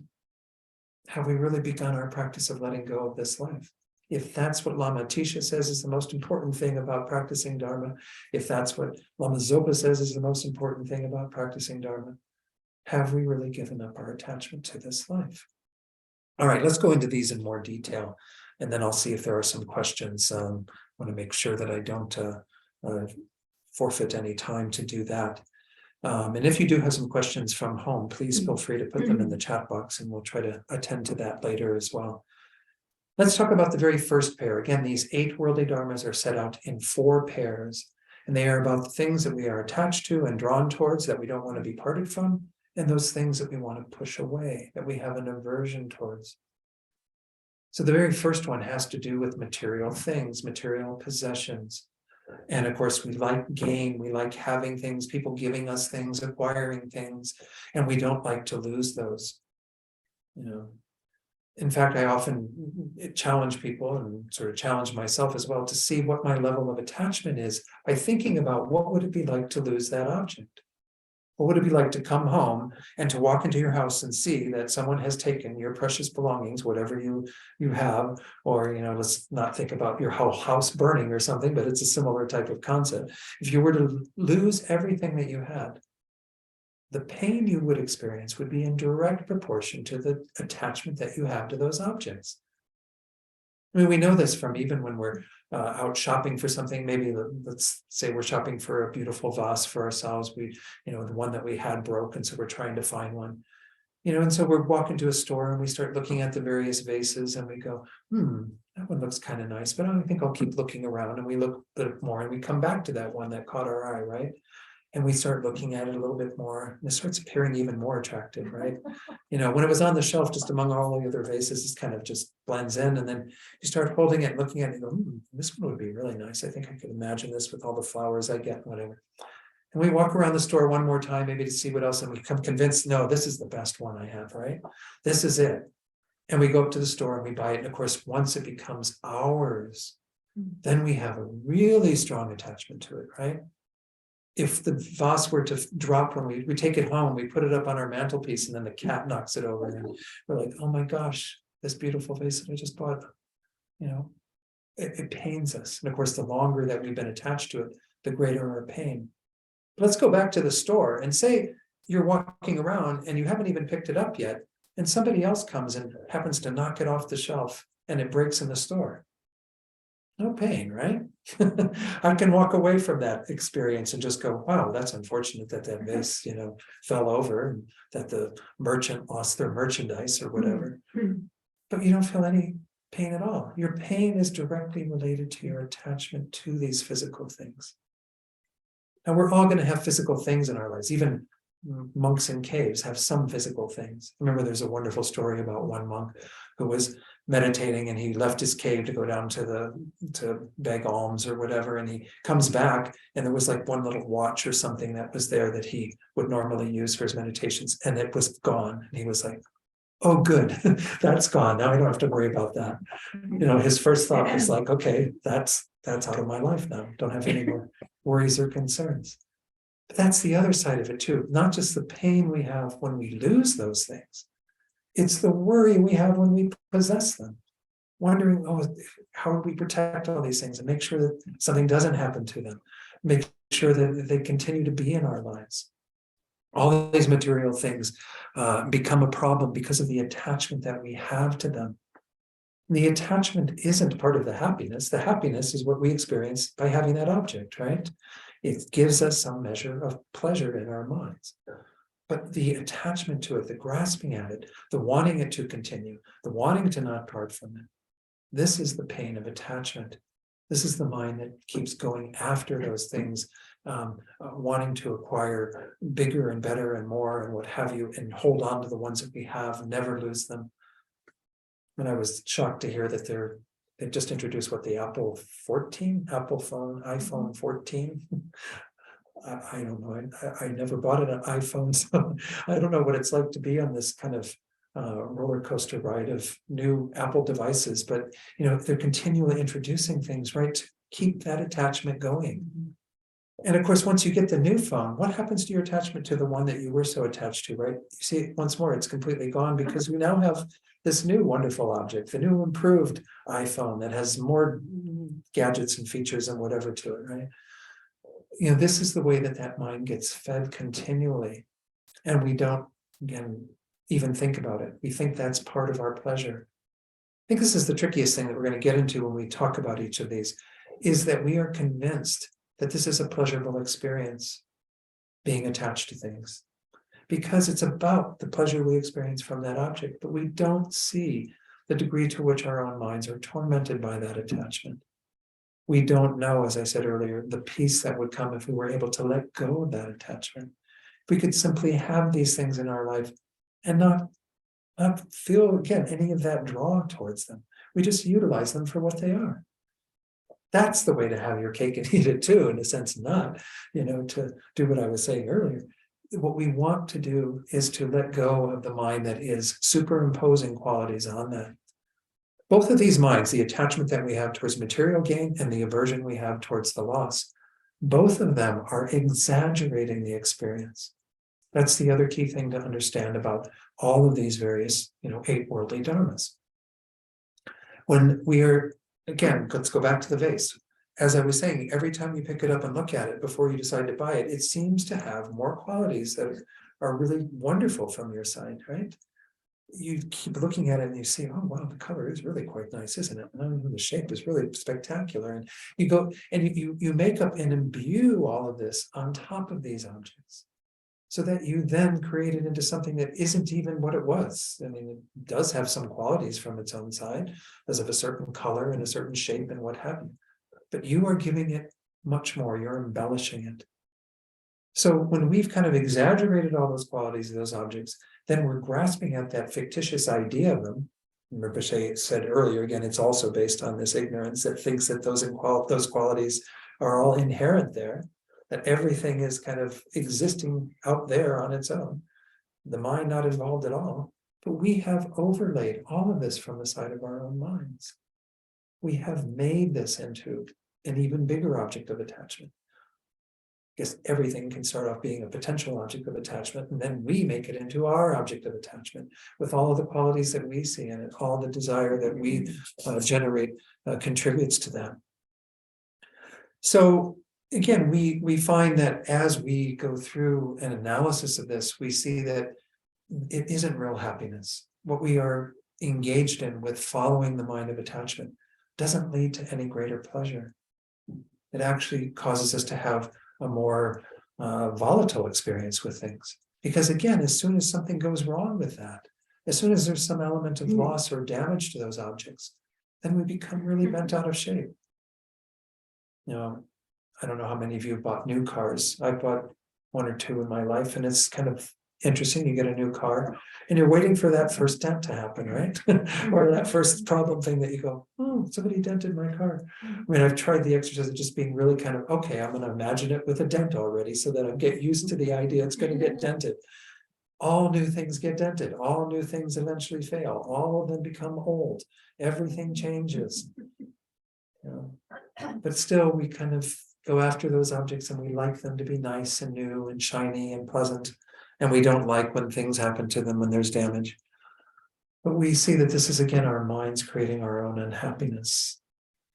have we really begun our practice of letting go of this life? If that's what Lama Atisha says is the most important thing about practicing Dharma, if that's what Lama Zopa says is the most important thing about practicing Dharma, have we really given up our attachment to this life? All right, let's go into these in more detail, and then I'll see if there are some questions. I want to make sure that I don't forfeit any time to do that. And if you do have some questions from home, please feel free to put them in the chat box, and we'll try to attend to that later as well. Let's talk about the very first pair. Again, these 8 worldly dharmas are set out in 4 pairs, and they are about the things that we are attached to and drawn towards that we don't want to be parted from, and those things that we want to push away, that we have an aversion towards. So the very first one has to do with material things, material possessions. And of course, we like gain, we like having things, people giving us things, acquiring things, and we don't like to lose those. In fact, I often challenge people and sort of challenge myself as well to see what my level of attachment is by thinking about what would it be like to lose that object? What would it be like to come home and to walk into your house and see that someone has taken your precious belongings, whatever you have, or, let's not think about your whole house burning or something, but it's a similar type of concept. If you were to lose everything that you had, the pain you would experience would be in direct proportion to the attachment that you have to those objects. I mean, we know this from even when we're out shopping for something. Maybe let's say we're shopping for a beautiful vase for ourselves. The one that we had broke, and so we're trying to find one. And so we're walking to a store and we start looking at the various vases and we go, that one looks kind of nice, but I think I'll keep looking around, and we look a bit more and we come back to that one that caught our eye, right? And we start looking at it a little bit more, and it starts appearing even more attractive, right? When it was on the shelf just among all the other vases, it kind of just blends in, and then you start holding it, looking at it, and go, this one would be really nice. I think I could imagine this with all the flowers I get, whatever. And we walk around the store one more time, maybe to see what else, and we become convinced, no, this is the best one I have, right? This is it. And we go up to the store and we buy it. And of course, once it becomes ours, then we have a really strong attachment to it, right? If the vase were to drop when we take it home, we put it up on our mantelpiece, and then the cat knocks it over, and we're like, oh my gosh, this beautiful vase that I just bought, it pains us. And of course, the longer that we've been attached to it, the greater our pain. Let's go back to the store and say you're walking around and you haven't even picked it up yet, and somebody else comes and happens to knock it off the shelf and it breaks in the store. No pain, right? I can walk away from that experience and just go, wow, that's unfortunate that that vase, fell over, and that the merchant lost their merchandise or whatever. But you don't feel any pain at all. Your pain is directly related to your attachment to these physical things. And we're all going to have physical things in our lives. Even monks in caves have some physical things. Remember, there's a wonderful story about one monk who was meditating, and he left his cave to go down to beg alms or whatever, and he comes back, and there was like one little watch or something that was there that he would normally use for his meditations, and it was gone. And he was like, oh good, that's gone, now I don't have to worry about that. His first thought was like, okay, that's out of my life now, don't have any more worries or concerns. But that's the other side of it too, not just the pain we have when we lose those things. It's the worry we have when we possess them, wondering, oh, how do we protect all these things and make sure that something doesn't happen to them, make sure that they continue to be in our lives. All of these material things become a problem because of the attachment that we have to them. The attachment isn't part of the happiness. The happiness is what we experience by having that object, right? It gives us some measure of pleasure in our minds. But the attachment to it, the grasping at it, the wanting it to continue, the wanting to not part from it, this is the pain of attachment. This is the mind that keeps going after those things, wanting to acquire bigger and better and more and what have you, and hold on to the ones that we have, never lose them. And I was shocked to hear that they've just introduced what, the Apple 14, iPhone 14. I don't know. I never bought an iPhone, so I don't know what it's like to be on this kind of roller coaster ride of new Apple devices. But they're continually introducing things, right, to keep that attachment going. And of course, once you get the new phone, what happens to your attachment to the one that you were so attached to, right? You see, once more, it's completely gone because we now have this new wonderful object, the new improved iPhone that has more gadgets and features and whatever to it, right? This is the way that mind gets fed continually. And we don't, again, even think about it. We think that's part of our pleasure. I think this is the trickiest thing that we're going to get into when we talk about each of these, is that we are convinced that this is a pleasurable experience, being attached to things, because it's about the pleasure we experience from that object, but we don't see the degree to which our own minds are tormented by that attachment. We don't know, as I said earlier, the peace that would come if we were able to let go of that attachment. If we could simply have these things in our life and not feel, again, any of that draw towards them. We just utilize them for what they are. That's the way to have your cake and eat it too, in a sense, not, to do what I was saying earlier. What we want to do is to let go of the mind that is superimposing qualities on that. Both of these minds, the attachment that we have towards material gain and the aversion we have towards the loss, both of them are exaggerating the experience. That's the other key thing to understand about all of these various, 8 worldly dharmas. When we are, again, let's go back to the vase. As I was saying, every time you pick it up and look at it before you decide to buy it, it seems to have more qualities that are really wwonderful from your side, right? You keep looking at it and you see, oh, wow, the color is really quite nice, isn't it? And the shape is really spectacular. And you go and you make up and imbue all of this on top of these objects, so that you then create it into something that isn't even what it was. I mean, it does have some qualities from its own side, as of a certain color and a certain shape and what have you. But you are giving it much more, you're embellishing it. So when we've kind of exaggerated all those qualities of those objects, then we're grasping at that fictitious idea of them. Remember, said earlier, again, it's also based on this ignorance that thinks that those qualities are all inherent there, that everything is kind of existing out there on its own, the mind not involved at all. But we have overlaid all of this from the side of our own minds. We have made this into an even bigger object of attachment. I guess everything can start off being a potential object of attachment, and then we make it into our object of attachment with all of the qualities that we see in it, all the desire that we generate contributes to that. So again, we find that as we go through an analysis of this, we see that it isn't real happiness. What we are engaged in with following the mind of attachment doesn't lead to any greater pleasure. It actually causes us to have a more volatile experience with things. Because again, as soon as something goes wrong with that, as soon as there's some element of loss or damage to those objects, then we become really bent out of shape. I don't know how many of you have bought new cars. I've bought 1 or 2 in my life, and it's kind of interesting. You get a new car and you're waiting for that first dent to happen, right? Or that first problem thing that you go, oh, somebody dented my car. I mean, I've tried the exercise of just being really kind of, okay, I'm going to imagine it with a dent already so that I get used to the idea it's going to get dented. All new things get dented. All new things eventually fail. All of them become old. Everything changes. But still, we kind of go after those objects and we like them to be nice and new and shiny and pleasant. And we don't like when things happen to them when there's damage. But we see that this is again our minds creating our own unhappiness.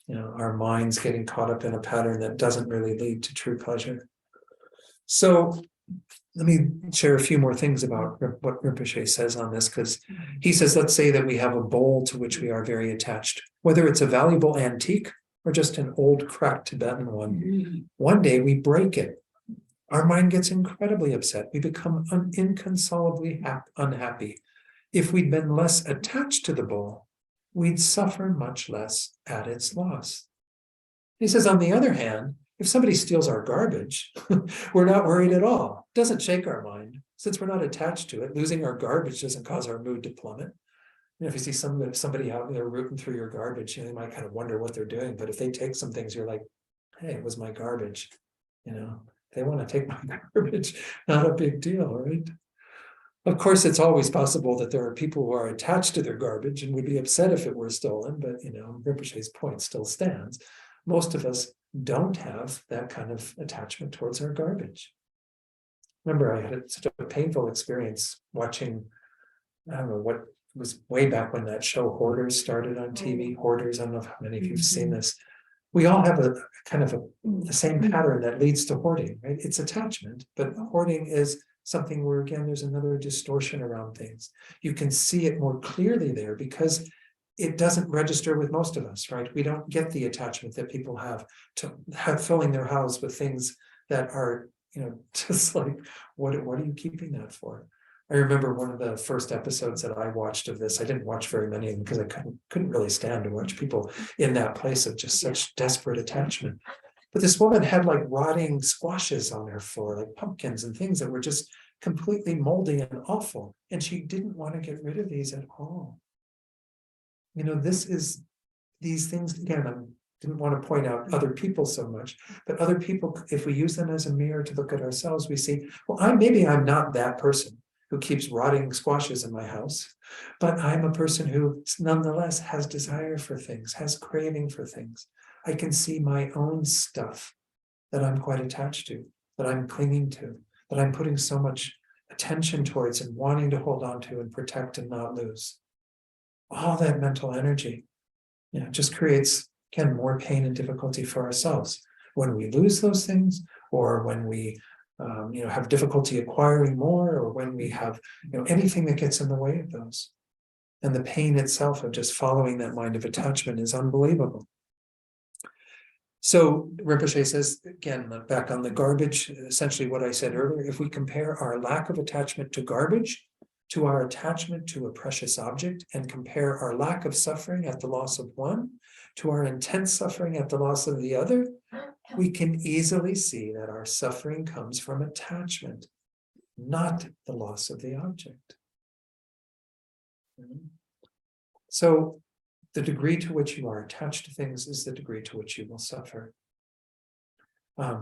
Our minds getting caught up in a pattern that doesn't really lead to true pleasure. So let me share a few more things about what Rinpoche says on this, because he says, let's say that we have a bowl to which we are very attached, whether it's a valuable antique or just an old cracked Tibetan one. One day we break it. Our mind gets incredibly upset. We become inconsolably unhappy. If we'd been less attached to the bowl, we'd suffer much less at its loss. He says, on the other hand, if somebody steals our garbage, we're not worried at all. It doesn't shake our mind. Since we're not attached to it, losing our garbage doesn't cause our mood to plummet. If you see somebody out there rooting through your garbage, you might kind of wonder what they're doing. But if they take some things, you're like, hey, it was my garbage. They want to take my garbage, not a big deal, right? Of course, it's always possible that there are people who are attached to their garbage and would be upset if it were stolen, but Rinpoche's point still stands. Most of us don't have that kind of attachment towards our garbage. Remember, I had such a painful experience watching, I don't know what was way back when that show Hoarders started on TV. Hoarders, I don't know how many of you have seen this. We all have a kind of the same pattern that leads to hoarding, right? It's attachment, but hoarding is something where, again, there's another distortion around things. You can see it more clearly there because it doesn't register with most of us, right? We don't get the attachment that people have to filling their house with things that are, just like, what are you keeping that for? I remember one of the first episodes that I watched of this. I didn't watch very many of them because I couldn't really stand to watch people in that place of just such desperate attachment. But this woman had like rotting squashes on her floor, like pumpkins and things that were just completely moldy and awful. And she didn't want to get rid of these at all. These things, again, I didn't want to point out other people so much, but other people, if we use them as a mirror to look at ourselves, we see, well, maybe I'm not that person who keeps rotting squashes in my house, but I'm a person who nonetheless has desire for things, has craving for things. I can see my own stuff that I'm quite attached to, that I'm clinging to, that I'm putting so much attention towards and wanting to hold on to and protect and not lose. All that mental energy, just creates, again, more pain and difficulty for ourselves. When we lose those things, or when we have difficulty acquiring more, or when we have anything that gets in the way of those. And the pain itself of just following that mind of attachment is unbelievable. So Rinpoche says, again, back on the garbage, essentially what I said earlier, if we compare our lack of attachment to garbage to our attachment to a precious object, and compare our lack of suffering at the loss of one to our intense suffering at the loss of the other, we can easily see that our suffering comes from attachment, not the loss of the object. So the degree to which you are attached to things is the degree to which you will suffer. I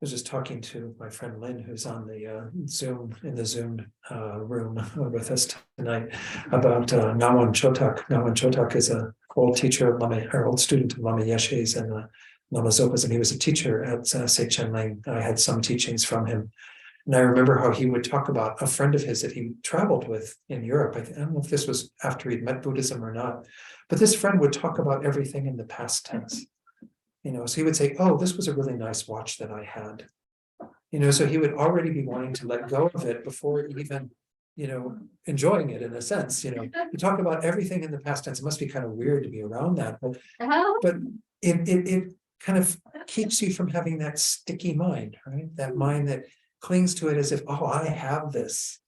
was just talking to my friend Lynn, who's on the Zoom room with us tonight, about Ngawang Chotak. Ngawang Chotak is an old teacher of old student of Lama Yeshe's and Lama Zopa's, and he was a teacher at Seichen Ling. I had some teachings from him. And I remember how he would talk about a friend of his that he traveled with in Europe. I don't know if this was after he'd met Buddhism or not, but this friend would talk about everything in the past tense. So he would say, oh, this was a really nice watch that I had. So he would already be wanting to let go of it before even, enjoying it in a sense. You talk about everything in the past tense. It must be kind of weird to be around that, but it kind of keeps you from having that sticky mind, right? That mind that clings to it as if, oh, I have this.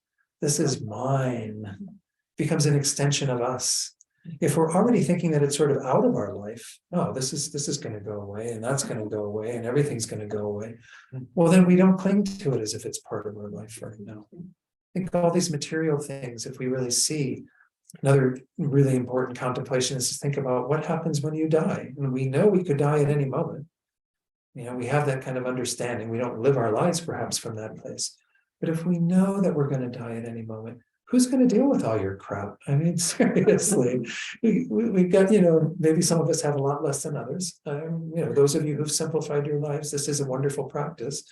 This is mine. Becomes an extension of us. If we're already thinking that it's sort of out of our life, oh, this is going to go away, and that's going to go away, and everything's going to go away. Well, then we don't cling to it as if it's part of our life right now. I think all these material things, if we really see, another really important contemplation is to think about what happens when you die. And we know we could die at any moment. We have that kind of understanding. We don't live our lives perhaps from that place. But if we know that we're going to die at any moment, who's going to deal with all your crap? I mean, seriously, we've got, maybe some of us have a lot less than others. Those of you who've simplified your lives, this is a wonderful practice.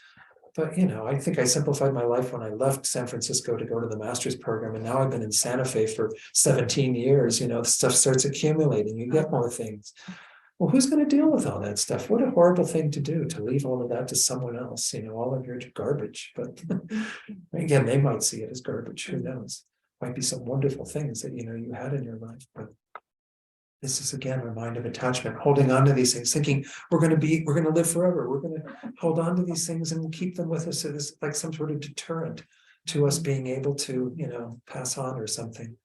But, I think I simplified my life when I left San Francisco to go to the master's program. And now I've been in Santa Fe for 17 years, the stuff starts accumulating, you get more things. Well, who's going to deal with all that stuff? What a horrible thing to do, to leave all of that to someone else, all of your garbage. But again, they might see it as garbage. Who knows? Might be some wonderful things that, you had in your life. But this is again a mind of attachment, holding on to these things, thinking we're going to live forever. We're going to hold on to these things and keep them with us. So this like some sort of deterrent to us being able to, pass on or something.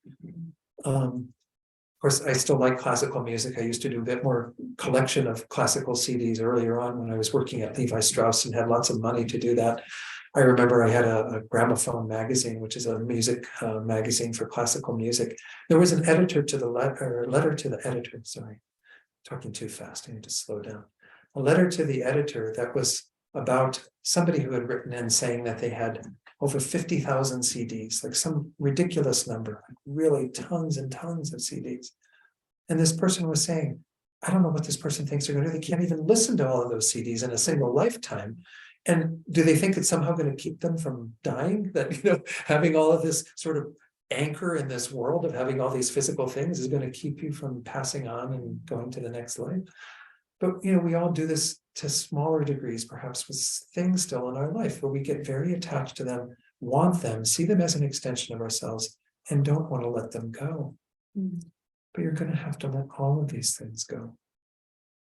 Of course, I still like classical music. I used to do a bit more collection of classical CDs earlier on when I was working at Levi Strauss and had lots of money to do that. I remember I had a gramophone magazine, which is a music magazine for classical music. There was an editor to the letter to the editor. Sorry, talking too fast. I need to slow down. A letter to the editor that was about somebody who had written in saying that they had over 50,000 CDs, like some ridiculous number, really tons and tons of CDs. And this person was saying, I don't know what this person thinks they're going to do. They can't even listen to all of those CDs in a single lifetime. And do they think it's somehow going to keep them from dying? That, having all of this sort of anchor in this world of having all these physical things is going to keep you from passing on and going to the next life. But, we all do this to smaller degrees, perhaps with things still in our life where we get very attached to them, want them, see them as an extension of ourselves, and don't want to let them go. But you're going to have to let all of these things go.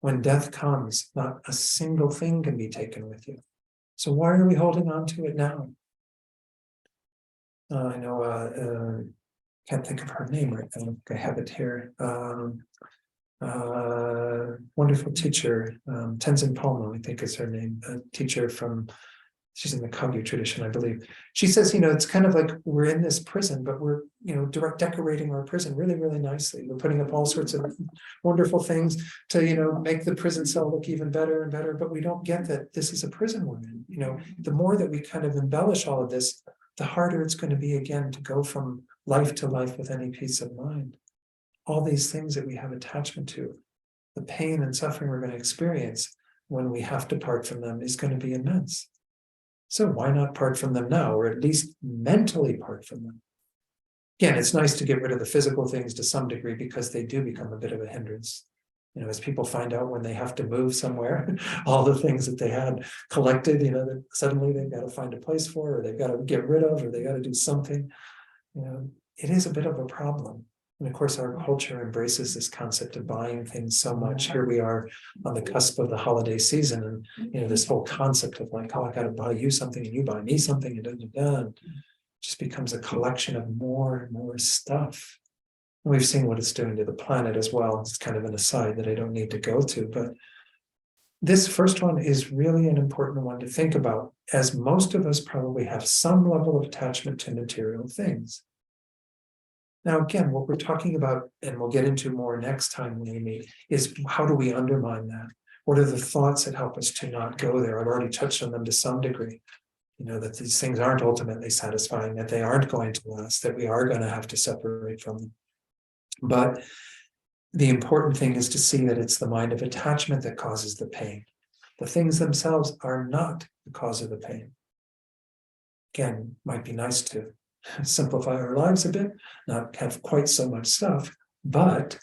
When death comes, not a single thing can be taken with you. So why are we holding on to it now? I know, can't think of her name right now. I have it here. Wonderful teacher, Tenzin Palmo, I think is her name. A teacher she's in the Kagyu tradition, I believe. She says, it's kind of like we're in this prison, but we're, decorating our prison really, really nicely. We're putting up all sorts of wonderful things to, make the prison cell look even better and better. But we don't get that this is a prison we're in. The more that we kind of embellish all of this, the harder it's going to be again to go from life to life with any peace of mind. All these things that we have attachment to, the pain and suffering we're going to experience when we have to part from them is going to be immense. So why not part from them now, or at least mentally part from them? Again, it's nice to get rid of the physical things to some degree because they do become a bit of a hindrance. As people find out when they have to move somewhere, all the things that they had collected, that suddenly they've got to find a place for, or they've got to get rid of, or they got to do something. It is a bit of a problem. And of course, our culture embraces this concept of buying things so much. Here we are on the cusp of the holiday season, and this whole concept of like, oh, I got to buy you something, and you buy me something, and just becomes a collection of more and more stuff. And we've seen what it's doing to the planet as well. It's kind of an aside that I don't need to go to, but this first one is really an important one to think about, as most of us probably have some level of attachment to material things. Now, again, what we're talking about, and we'll get into more next time when we meet, is how do we undermine that? What are the thoughts that help us to not go there? I've already touched on them to some degree. That these things aren't ultimately satisfying, that they aren't going to last, that we are going to have to separate from them. But the important thing is to see that it's the mind of attachment that causes the pain. The things themselves are not the cause of the pain. Again, might be nice to simplify our lives a bit, not have quite so much stuff, but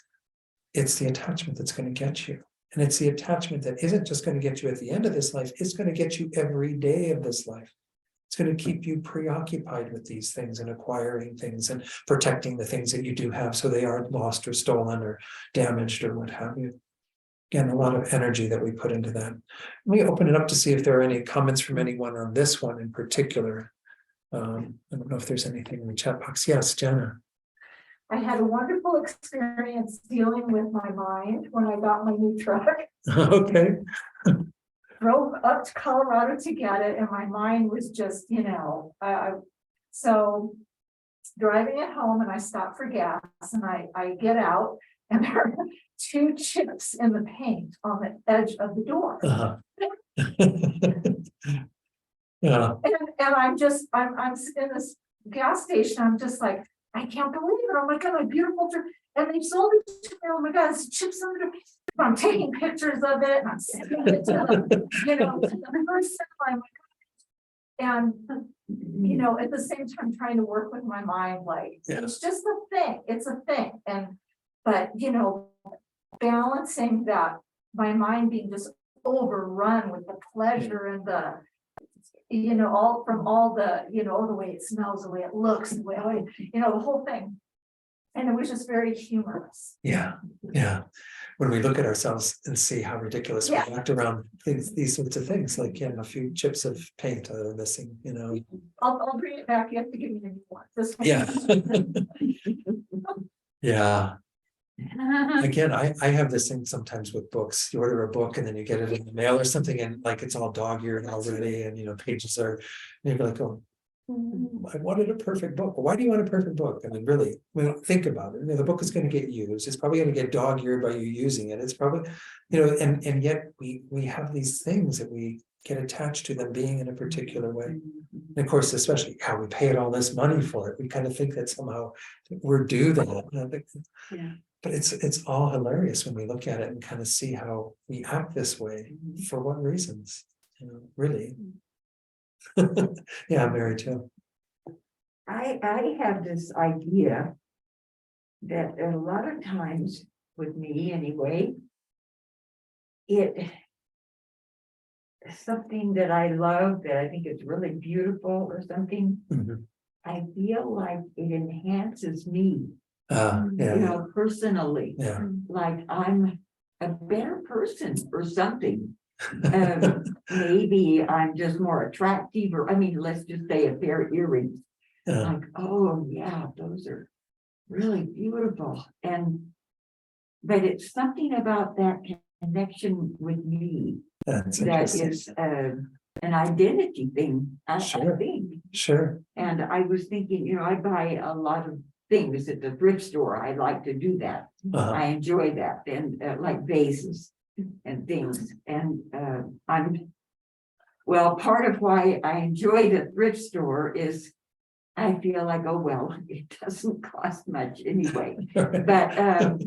it's the attachment that's going to get you. And it's the attachment that isn't just going to get you at the end of this life, it's going to get you every day of this life. It's going to keep you preoccupied with these things and acquiring things and protecting the things that you do have so they aren't lost or stolen or damaged or what have you. Again, a lot of energy that we put into that. Let me open it up to see if there are any comments from anyone on this one in particular. I don't know if there's anything in the chat box. Yes, Jenna. I had a wonderful experience dealing with my mind when I got my new truck. Okay. Drove up to Colorado to get it, and my mind was just, so driving it home, and I stopped for gas, and I get out, and there are 2 chips in the paint on the edge of the door. Uh-huh. Yeah. And I'm in this gas station. I'm just like, I can't believe it. Oh my God, my beautiful truck. And they sold it to me. Oh my God, it's chips under the. I'm taking pictures of it and I'm sending it to them, to the person. I'm like, And, you know, at the same time, trying to work with my mind, like, Yeah. it's just a thing, it's a thing. But, you know, balancing that, my mind being just overrun with the pleasure and the, you know, all from all the, you know, the way it smells, the way it looks, the way, you know, the whole thing. And it was just very humorous. Yeah, yeah. When we look at ourselves and see how ridiculous we Yeah. act around these sorts of things, like, yeah, a few chips of paint that are missing, you know. I'll bring it back, you have to give me a new one. This one. Yeah. Yeah. Again, I have this thing sometimes with books. You order a book and then you get it in the mail or something, and like it's all dog-eared already, and you know, pages are, and you're like, oh, I wanted a perfect book. Why do you want a perfect book? I mean, really, we don't think about it. You know, the book is going to get used. It's probably going to get dog-eared by you using it. It's probably, you know, and yet we have these things that we get attached to them being in a particular way. And of course, especially how we paid all this money for it. We kind of think that somehow we're due that. Yeah. But it's all hilarious when we look at it and kind of see how we act this way, for what reasons, you know, really. Yeah, I'm married too. I have this idea that a lot of times, with me anyway, something that I love, that I think is really beautiful or something, Mhm. I feel like it enhances me, Yeah, you know, personally, yeah. like I'm a better person or something. Maybe I'm just more attractive, or I mean, let's just say a pair of earrings. Yeah, Like, oh yeah, those are really beautiful. But it's something about that connection with me that's that interesting. is an identity thing, I Sure. think. Sure. And I was thinking, you know, I buy a lot of things at the thrift store. I like to do that. Uh-huh. I enjoy that, and like vases and things. And well, part of why I enjoy the thrift store is I feel like, oh, well, it doesn't cost much anyway, but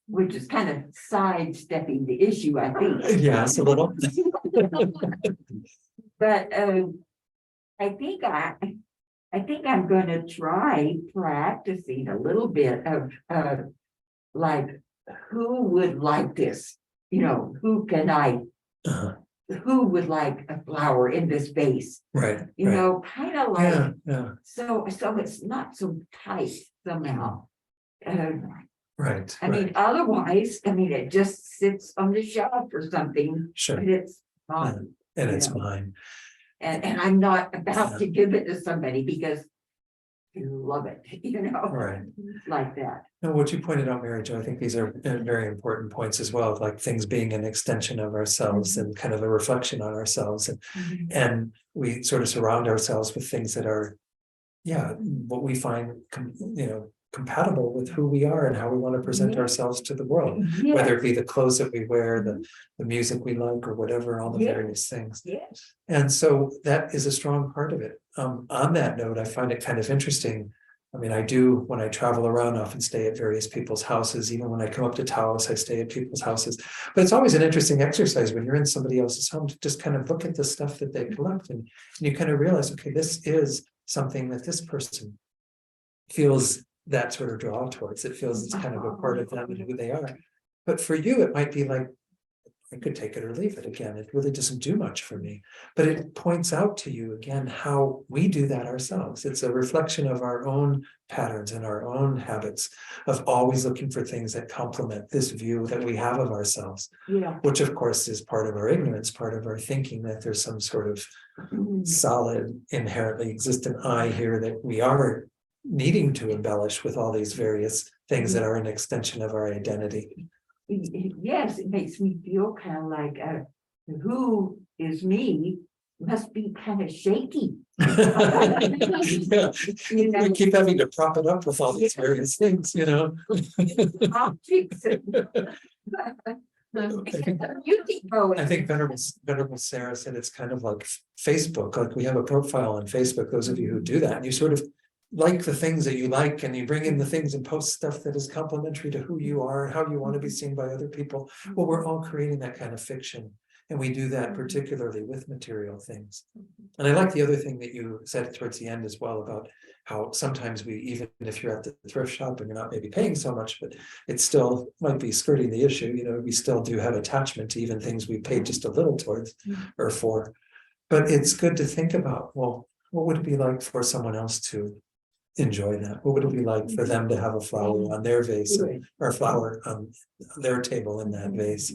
which is kind of sidestepping the issue, I think. Yeah, it's a little. But I think I'm gonna try practicing a little bit of like, who would like this? You know, Uh-huh. who would like a flower in this vase? Right. You right. know, kind of like, Yeah, yeah. so it's not so tight somehow. Right. I mean, right. otherwise, I mean, it just sits on the shelf or something, Sure. but it's not, And you it's know. mine. And I'm not about Yeah. to give it to somebody because you love it, you know, Right. like that. And what you pointed out, Mary Jo, I think these are very important points as well, like things being an extension of ourselves and kind of a reflection on ourselves. And we sort of surround ourselves with things that are, yeah, what we find, you know, compatible with who we are and how we want to present Yeah. ourselves to the world, Yes, whether it be the clothes that we wear, the music we like, or whatever, all the Yeah. various things. yes, And so that is a strong part of it. On that note, I find it kind of interesting. I mean, I do, when I travel around, often stay at various people's houses. Even when I come up to Taos, I stay at people's houses. But it's always an interesting exercise when you're in somebody else's home to just kind of look at the stuff that they collect, and you kind of realize, okay, this is something that this person feels that sort of draw towards. It feels it's kind of a part of them and who they are. But for you, it might be like, I could take it or leave it. Again, it really doesn't do much for me, but it points out to you again how we do that ourselves. It's a reflection of our own patterns and our own habits of always looking for things that complement this view that we have of ourselves, yeah. which of course is part of our ignorance, part of our thinking that there's some sort of solid, inherently existent I here that we are needing to embellish with all these various things that are an extension of our identity. Yes, it makes me feel kind of like, who is me must be kind of shaky. Yeah. You know, We keep having to prop it up with all these various things, you know. objects. You keep going. I think Venerable Sarah said it's kind of like Facebook, like we have a profile on Facebook, those of you who do that, and you sort of like the things that you like, and you bring in the things and post stuff that is complementary to who you are and how you want to be seen by other people. Well, we're all creating that kind of fiction. And we do that particularly with material things. And I like the other thing that you said towards the end as well about how sometimes we, even if you're at the thrift shop and you're not maybe paying so much, but it still might be skirting the issue, we still do have attachment to even things we paid just a little towards or for. But it's good to think about, well, what would it be like for someone else to enjoy that? What would it be like for them to have a flower on their vase or a flower on their table in that vase?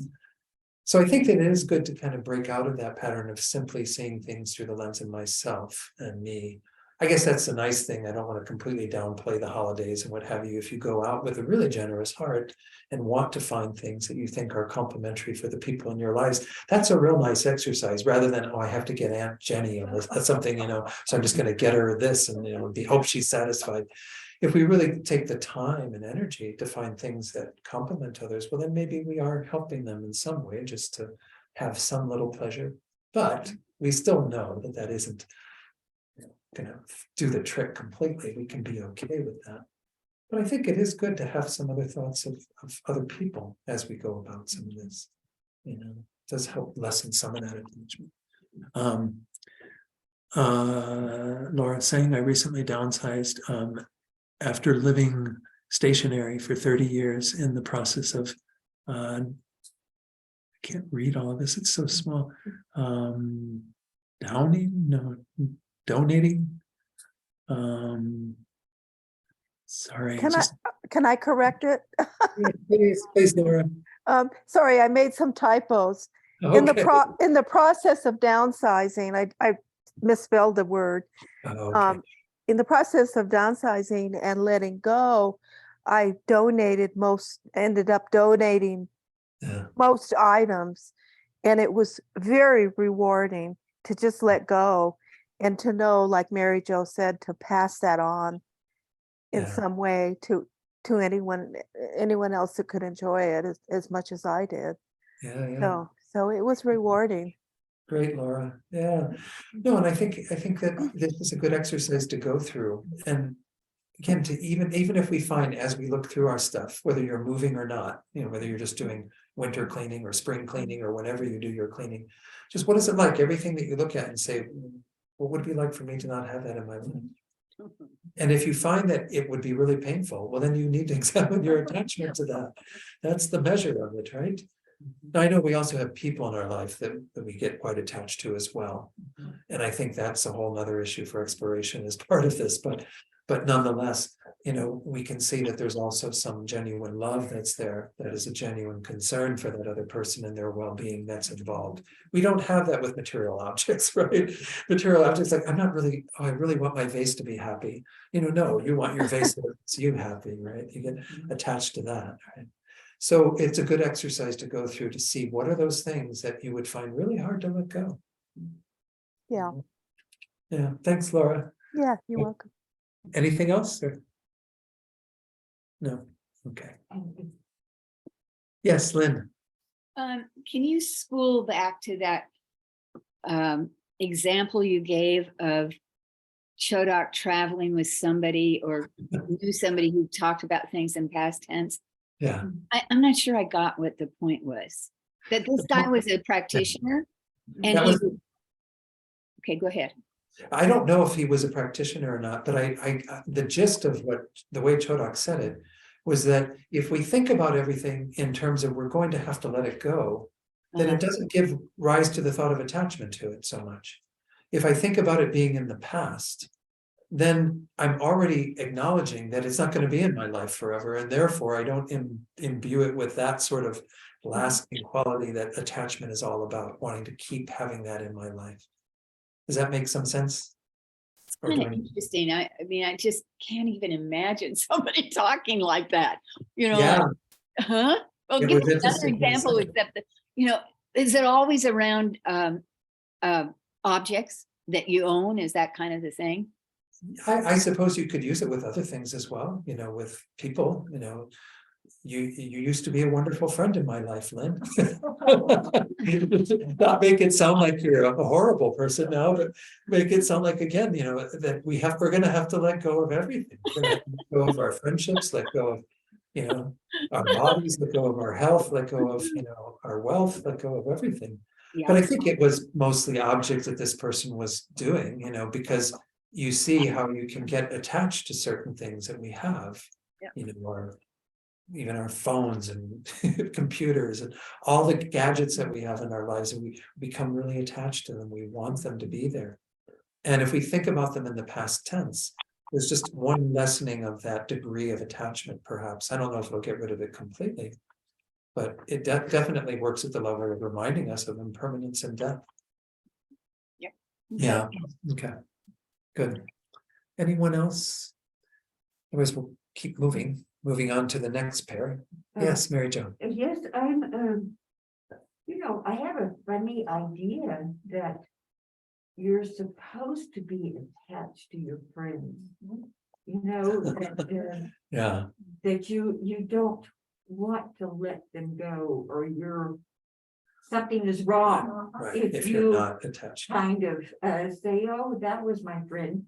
So I think that it is good to kind of break out of that pattern of simply seeing things through the lens of myself and me. I guess that's the nice thing. I don't want to completely downplay the holidays and what have you. If you go out with a really generous heart and want to find things that you think are complementary for the people in your lives, that's a real nice exercise rather than, oh, I have to get Aunt Jenny or something, so I'm just going to get her this and, hope she's satisfied. If we really take the time and energy to find things that complement others, well, then maybe we are helping them in some way just to have some little pleasure. But we still know that that isn't going to do the trick completely. We can be okay with that. But I think it is good to have some other thoughts of other people as we go about some of this. It does help lessen some of that attachment. Laura saying I recently downsized after living stationary for 30 years in the process of I can't read all of this, it's so small. Donating. Sorry. Can I correct it? Please, Laura. Sorry, I made some typos. In Okay. the process of downsizing, I misspelled the word. Okay. In the process of downsizing and letting go, I ended up donating Yeah. most items. And it was very rewarding to just let go and to know, like Mary Jo said, to pass that on in some way to anyone else that could enjoy it as much as I did. Yeah. So it was rewarding. Great, Laura. Yeah. No, and I think that this is a good exercise to go through. And again, to even if we find as we look through our stuff, whether you're moving or not, whether you're just doing winter cleaning or spring cleaning or whenever you do your cleaning, just what is it like? Everything that you look at and say, what would it be like for me to not have that in my life? And if you find that it would be really painful, well, then you need to examine your attachment to that. That's the measure of it, right? Now, I know we also have people in our life that we get quite attached to as well. And I think that's a whole nother issue for exploration as part of this. But nonetheless, we can see that there's also some genuine love that's there, that is a genuine concern for that other person and their well-being that's involved. We don't have that with material objects, right? Material objects, like, I really want my vase to be happy. No, you want your vase to make you happy, right? You get attached to that, right? So it's a good exercise to go through to see what are those things that you would find really hard to let go. Yeah. Yeah. Thanks, Laura. Yeah, you're welcome. Anything else? Or? No. Okay. Yes, Lynn. Can you spool back to that example you gave of Chodok traveling with somebody or knew somebody who talked about things in past tense? Yeah. I'm not sure I got what the point was. That this guy was a practitioner and okay, go ahead. I don't know if he was a practitioner or not, but the gist of the way Chodok said it was that if we think about everything in terms of we're going to have to let it go, then it doesn't give rise to the thought of attachment to it so much. If I think about it being in the past, then I'm already acknowledging that it's not going to be in my life forever. And therefore, I don't imbue it with that sort of lasting quality that attachment is all about, wanting to keep having that in my life. Does that make some sense? It's kind of interesting. I mean, I just can't even imagine somebody talking like that. Yeah. Well, give me another example, except that, is it always around objects that you own? Is that kind of the thing? I suppose you could use it with other things as well, with people, you used to be a wonderful friend in my life, Lynn. Not make it sound like you're a horrible person now, but make it sound like, again, that we're going to have to let go of everything. We're going to let go of our friendships, let go of, our bodies, let go of our health, let go of, our wealth, let go of everything. But I Yeah, think it was mostly objects that this person was doing, because you see how you can get attached to certain things that we have. Yeah. Or even our phones and computers and all the gadgets that we have in our lives, and we become really attached to them. We want them to be there. And if we think about them in the past tense, there's just one lessening of that degree of attachment, perhaps. I don't know if it'll get rid of it completely, but it definitely works at the level of reminding us of impermanence and death. Yeah, okay, good. Anyone else? Otherwise, we'll keep moving on to the next pair. Yes, Mary Jo. Yes, I have a funny idea that you're supposed to be attached to your friends. Yeah, That you don't want to let them go, or something is wrong. right, If if you're you not attached. kind of say, oh, that was my friend.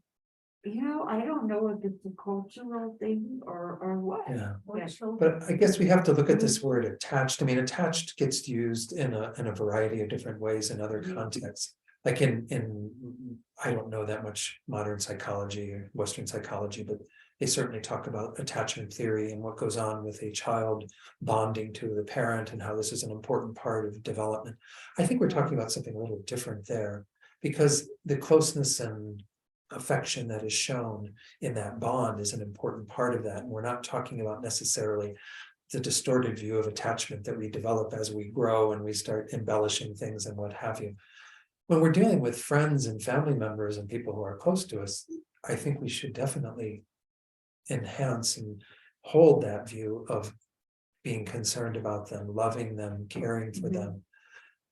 I don't know if it's a cultural thing or what. Yeah. But- But I guess we have to look at this word attached. I mean, attached gets used in a variety of different ways in other contexts. Like in I don't know that much modern psychology or Western psychology, but they certainly talk about attachment theory and what goes on with a child bonding to the parent and how this is an important part of development. I think we're talking about something a little different there, because the closeness and affection that is shown in that bond is an important part of that. And we're not talking about necessarily the distorted view of attachment that we develop as we grow and we start embellishing things and what have you. When we're dealing with friends and family members and people who are close to us, I think we should definitely enhance and hold that view of being concerned about them, loving them, caring for them.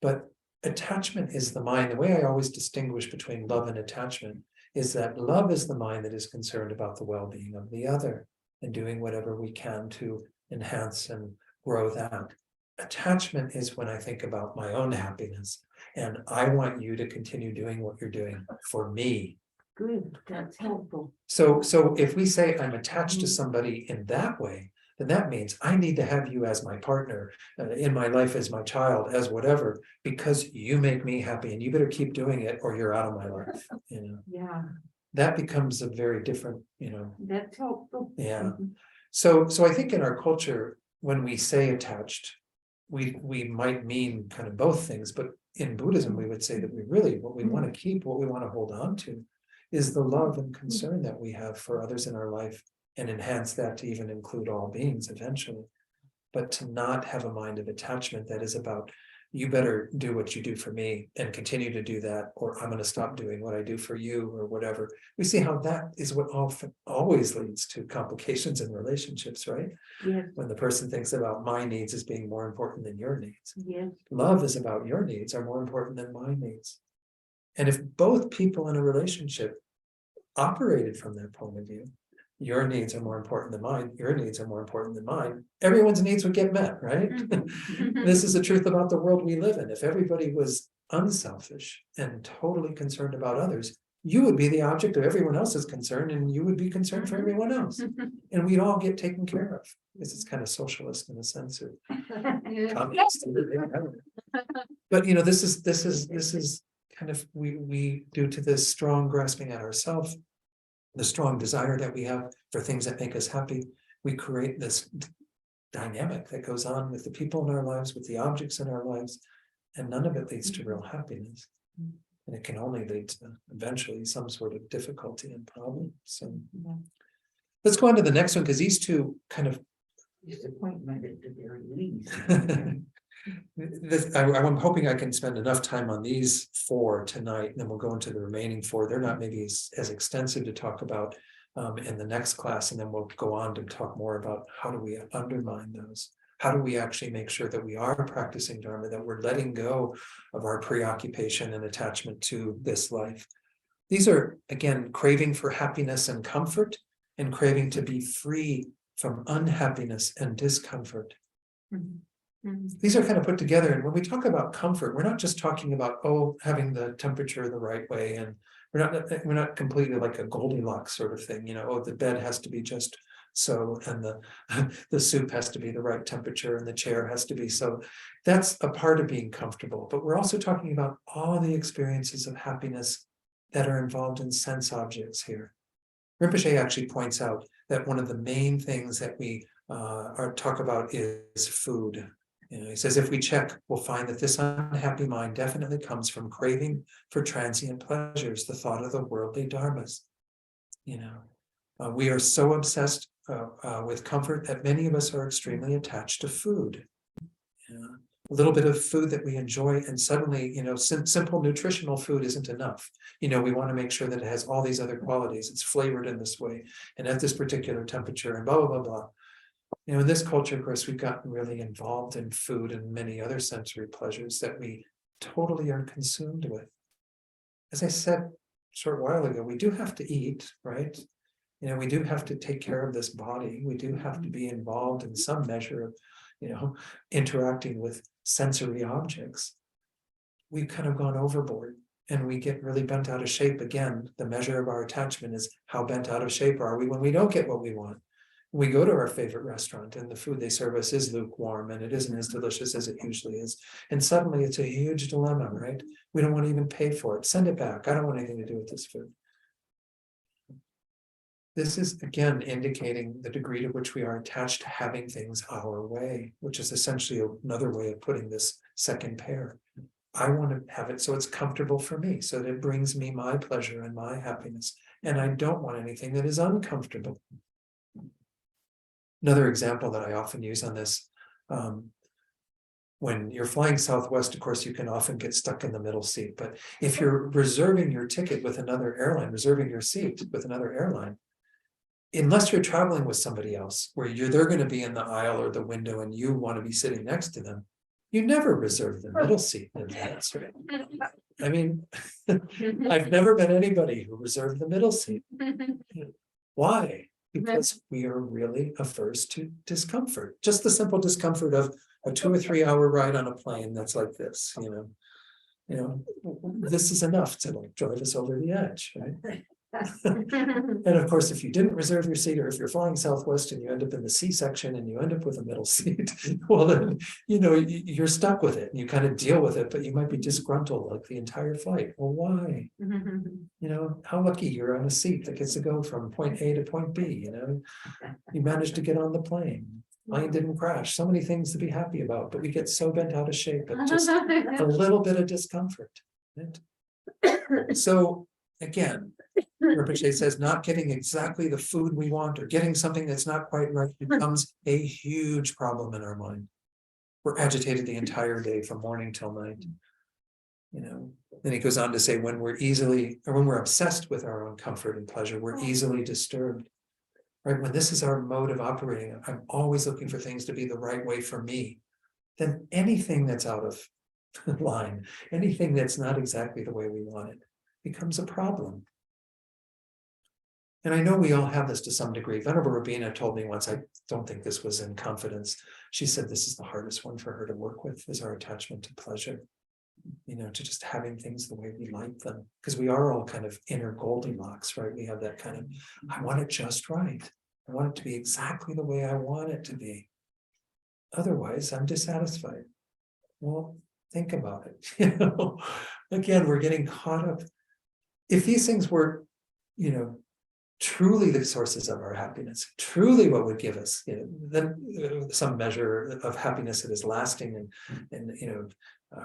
But attachment is the mind. The way I always distinguish between love and attachment is that love is the mind that is concerned about the well-being of the other and doing whatever we can to enhance and grow that. Attachment is when I think about my own happiness and I want you to continue doing what you're doing for me. Good, that's helpful. So if we say I'm attached to somebody in that way, then that means I need to have you as my partner, in my life as my child, as whatever, because you make me happy and you better keep doing it or you're out of my life. Yeah, That becomes a very different, that's helpful. yeah. So I think in our culture, when we say attached, we might mean kind of both things, but in Buddhism, we would say that what we want to keep, what we want to hold on to is the love and concern that we have for others in our life, and enhance that to even include all beings eventually. But to not have a mind of attachment that is about, you better do what you do for me and continue to do that, or I'm going to stop doing what I do for you, or whatever. We see how that is what often always leads to complications in relationships, right? Yes, When the person thinks about my needs as being more important than your needs. yes, Love is about your needs are more important than my needs. And if both people in a relationship operated from that point of view, your needs are more important than mine, your needs are more important than mine, everyone's needs would get met, right? This is the truth about the world we live in. If everybody was unselfish and totally concerned about others, you would be the object of everyone else's concern and you would be concerned for everyone else. And we'd all get taken care of. This is kind of socialist in a sense, or communist. But this is kind of we due to this strong grasping at ourselves, the strong desire that we have for things that make us happy, we create this dynamic that goes on with the people in our lives, with the objects in our lives, and none of it leads to real happiness. And it can only lead to eventually some sort of difficulty and problem. So let's go on to the next one, because these two kind of disappointment at the very least. I'm hoping I can spend enough time on these four tonight, and then we'll go into the remaining four. They're not maybe as extensive to talk about in the next class, and then we'll go on to talk more about how do we undermine those. How do we actually make sure that we are practicing Dharma, that we're letting go of our preoccupation and attachment to this life. These are, again, craving for happiness and comfort, and craving to be free from unhappiness and discomfort. These are kind of put together. And when we talk about comfort, we're not just talking about, having the temperature the right way. And we're not completely like a Goldilocks sort of thing, the bed has to be just so, and the soup has to be the right temperature and the chair has to be so. That's a part of being comfortable, but we're also talking about all the experiences of happiness that are involved in sense objects here. Rinpoche actually points out that one of the main things that we talk about is food. He says, if we check, we'll find that this unhappy mind definitely comes from craving for transient pleasures, the thought of the worldly dharmas. We are so obsessed with comfort that many of us are extremely attached to food. A little bit of food that we enjoy, and suddenly, simple nutritional food isn't enough. We want to make sure that it has all these other qualities. It's flavored in this way and at this particular temperature and blah, blah, blah, blah. In this culture, of course, we've gotten really involved in food and many other sensory pleasures that we totally are consumed with. As I said a short while ago, we do have to eat, right? We do have to take care of this body. We do have to be involved in some measure of, interacting with sensory objects. We've kind of gone overboard and we get really bent out of shape. Again, the measure of our attachment is how bent out of shape are we when we don't get what we want. We go to our favorite restaurant and the food they serve us is lukewarm and it isn't as delicious as it usually is. And suddenly it's a huge dilemma, right? We don't want to even pay for it. Send it back. I don't want anything to do with this food. This is, again, indicating the degree to which we are attached to having things our way, which is essentially another way of putting this second pair. I want to have it so it's comfortable for me, so that it brings me my pleasure and my happiness. And I don't want anything that is uncomfortable. Another example that I often use on this, when you're flying Southwest, of course, you can often get stuck in the middle seat. But if you're reserving your ticket with another airline, reserving your seat with another airline, unless you're traveling with somebody else, where they're going to be in the aisle or the window and you want to be sitting next to them, you never reserve the middle seat in advance, right? I mean, I've never met anybody who reserved the middle seat. Why? Because we are really averse to discomfort. Just the simple discomfort of a 2 or 3 hour ride on a plane that's like this, this is enough to like drive us over the edge, right? And of course, if you didn't reserve your seat, or if you're flying Southwest and you end up in the C section and you end up with a middle seat, well then, you're stuck with it and you kind of deal with it, but you might be disgruntled like the entire flight. Well, why? How lucky you're on a seat that gets to go from point A to point B, you managed to get on the plane. Plane didn't crash. So many things to be happy about, but we get so bent out of shape at just a little bit of discomfort. Right? So again, Rinpoche says not getting exactly the food we want or getting something that's not quite right becomes a huge problem in our mind. We're agitated the entire day from morning till night. Then he goes on to say when we're obsessed with our own comfort and pleasure, we're easily disturbed. Right? When this is our mode of operating, I'm always looking for things to be the right way for me. Then anything that's out of line, anything that's not exactly the way we want it, becomes a problem. And I know we all have this to some degree. Venerable Rabina told me once, I don't think this was in confidence, she said this is the hardest one for her to work with, is our attachment to pleasure. To just having things the way we like them. Because we are all kind of inner Goldilocks, right? We have that kind of, I want it just right. I want it to be exactly the way I want it to be. Otherwise, I'm dissatisfied. Well, think about it. Again, we're getting caught up. If these things were, truly the sources of our happiness, truly what would give us, then some measure of happiness that is lasting and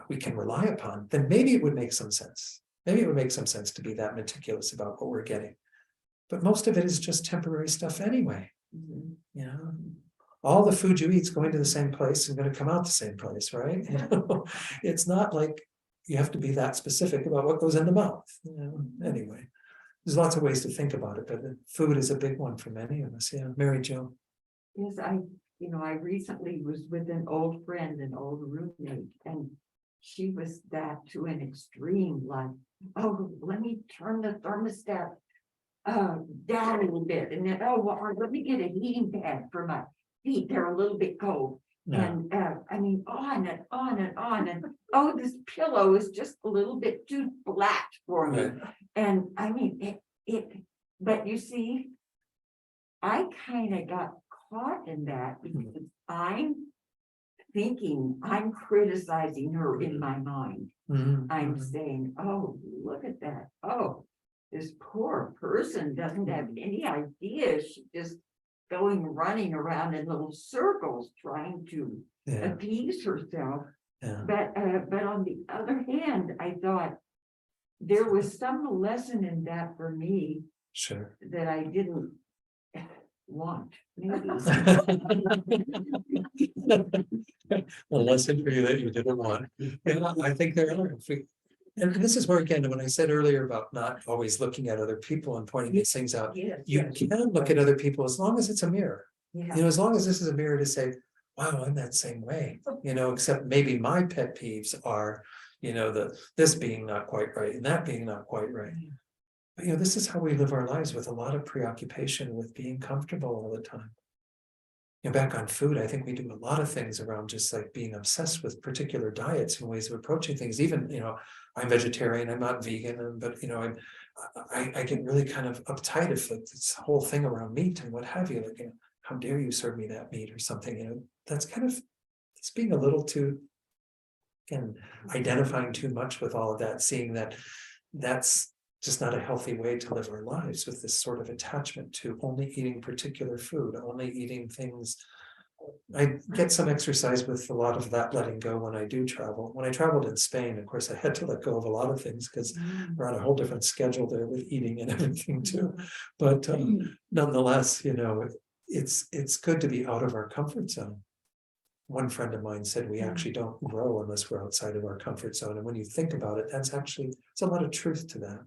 we can rely upon, then maybe it would make some sense. Maybe it would make some sense to be that meticulous about what we're getting. But most of it is just temporary stuff anyway. All the food you eat is going to the same place and going to come out the same place, right? It's not like you have to be that specific about what goes in the mouth. Anyway, there's lots of ways to think about it, but food is a big one for many of us. Yeah, Mary Jo. Yes, I recently was with an old friend, an old roommate, and she was that to an extreme, like, oh, let me turn the thermostat down a little bit, and then, let me get a heating pad for my feet, they're a little bit cold. Yeah. And on and on and on, and this pillow is just a little bit too flat for me. Right. And I mean, but you see, I kind of got caught in that because I'm thinking, I'm criticizing her in my mind. I'm saying, oh, look at that. Oh, this poor person doesn't have any idea. She's just running around in little circles trying to Yeah, appease herself. yeah, But on the other hand, I thought there was some lesson in that for me sure. that I didn't want. Maybe. A lesson for you that you didn't want. Yeah, I think there are. And this is where, again, when I said earlier about not always looking at other people and pointing these things out, Yes, you yes, can look at other people as long as it's a mirror. yeah. You know, as long as this is a mirror to say, wow, I'm that same way, you know, except maybe my pet peeves are, you know, this being not quite right and that being not quite right. But, you know, this is how we live our lives, with a lot of preoccupation with being comfortable all the time. You know, back on food, I think we do a lot of things around just like being obsessed with particular diets and ways of approaching things. Even, you know, I'm vegetarian, I'm not vegan, but you know, I get really kind of uptight if like this whole thing around meat and what have you. Like, you know, how dare you serve me that meat or something? You know, that's kind of, it's being a little too, again, identifying too much with all of that, seeing that that's just not a healthy way to live our lives, with this sort of attachment to only eating particular food, only eating things. I get some exercise with a lot of that letting go when I do travel. When I traveled in Spain, of course, I had to let go of a lot of things because we're on a whole different schedule there with eating and everything too. But nonetheless, you know, it's good to be out of our comfort zone. One friend of mine said we actually don't grow unless we're outside of our comfort zone. And when you think about it, that's actually, there's a lot of truth to that.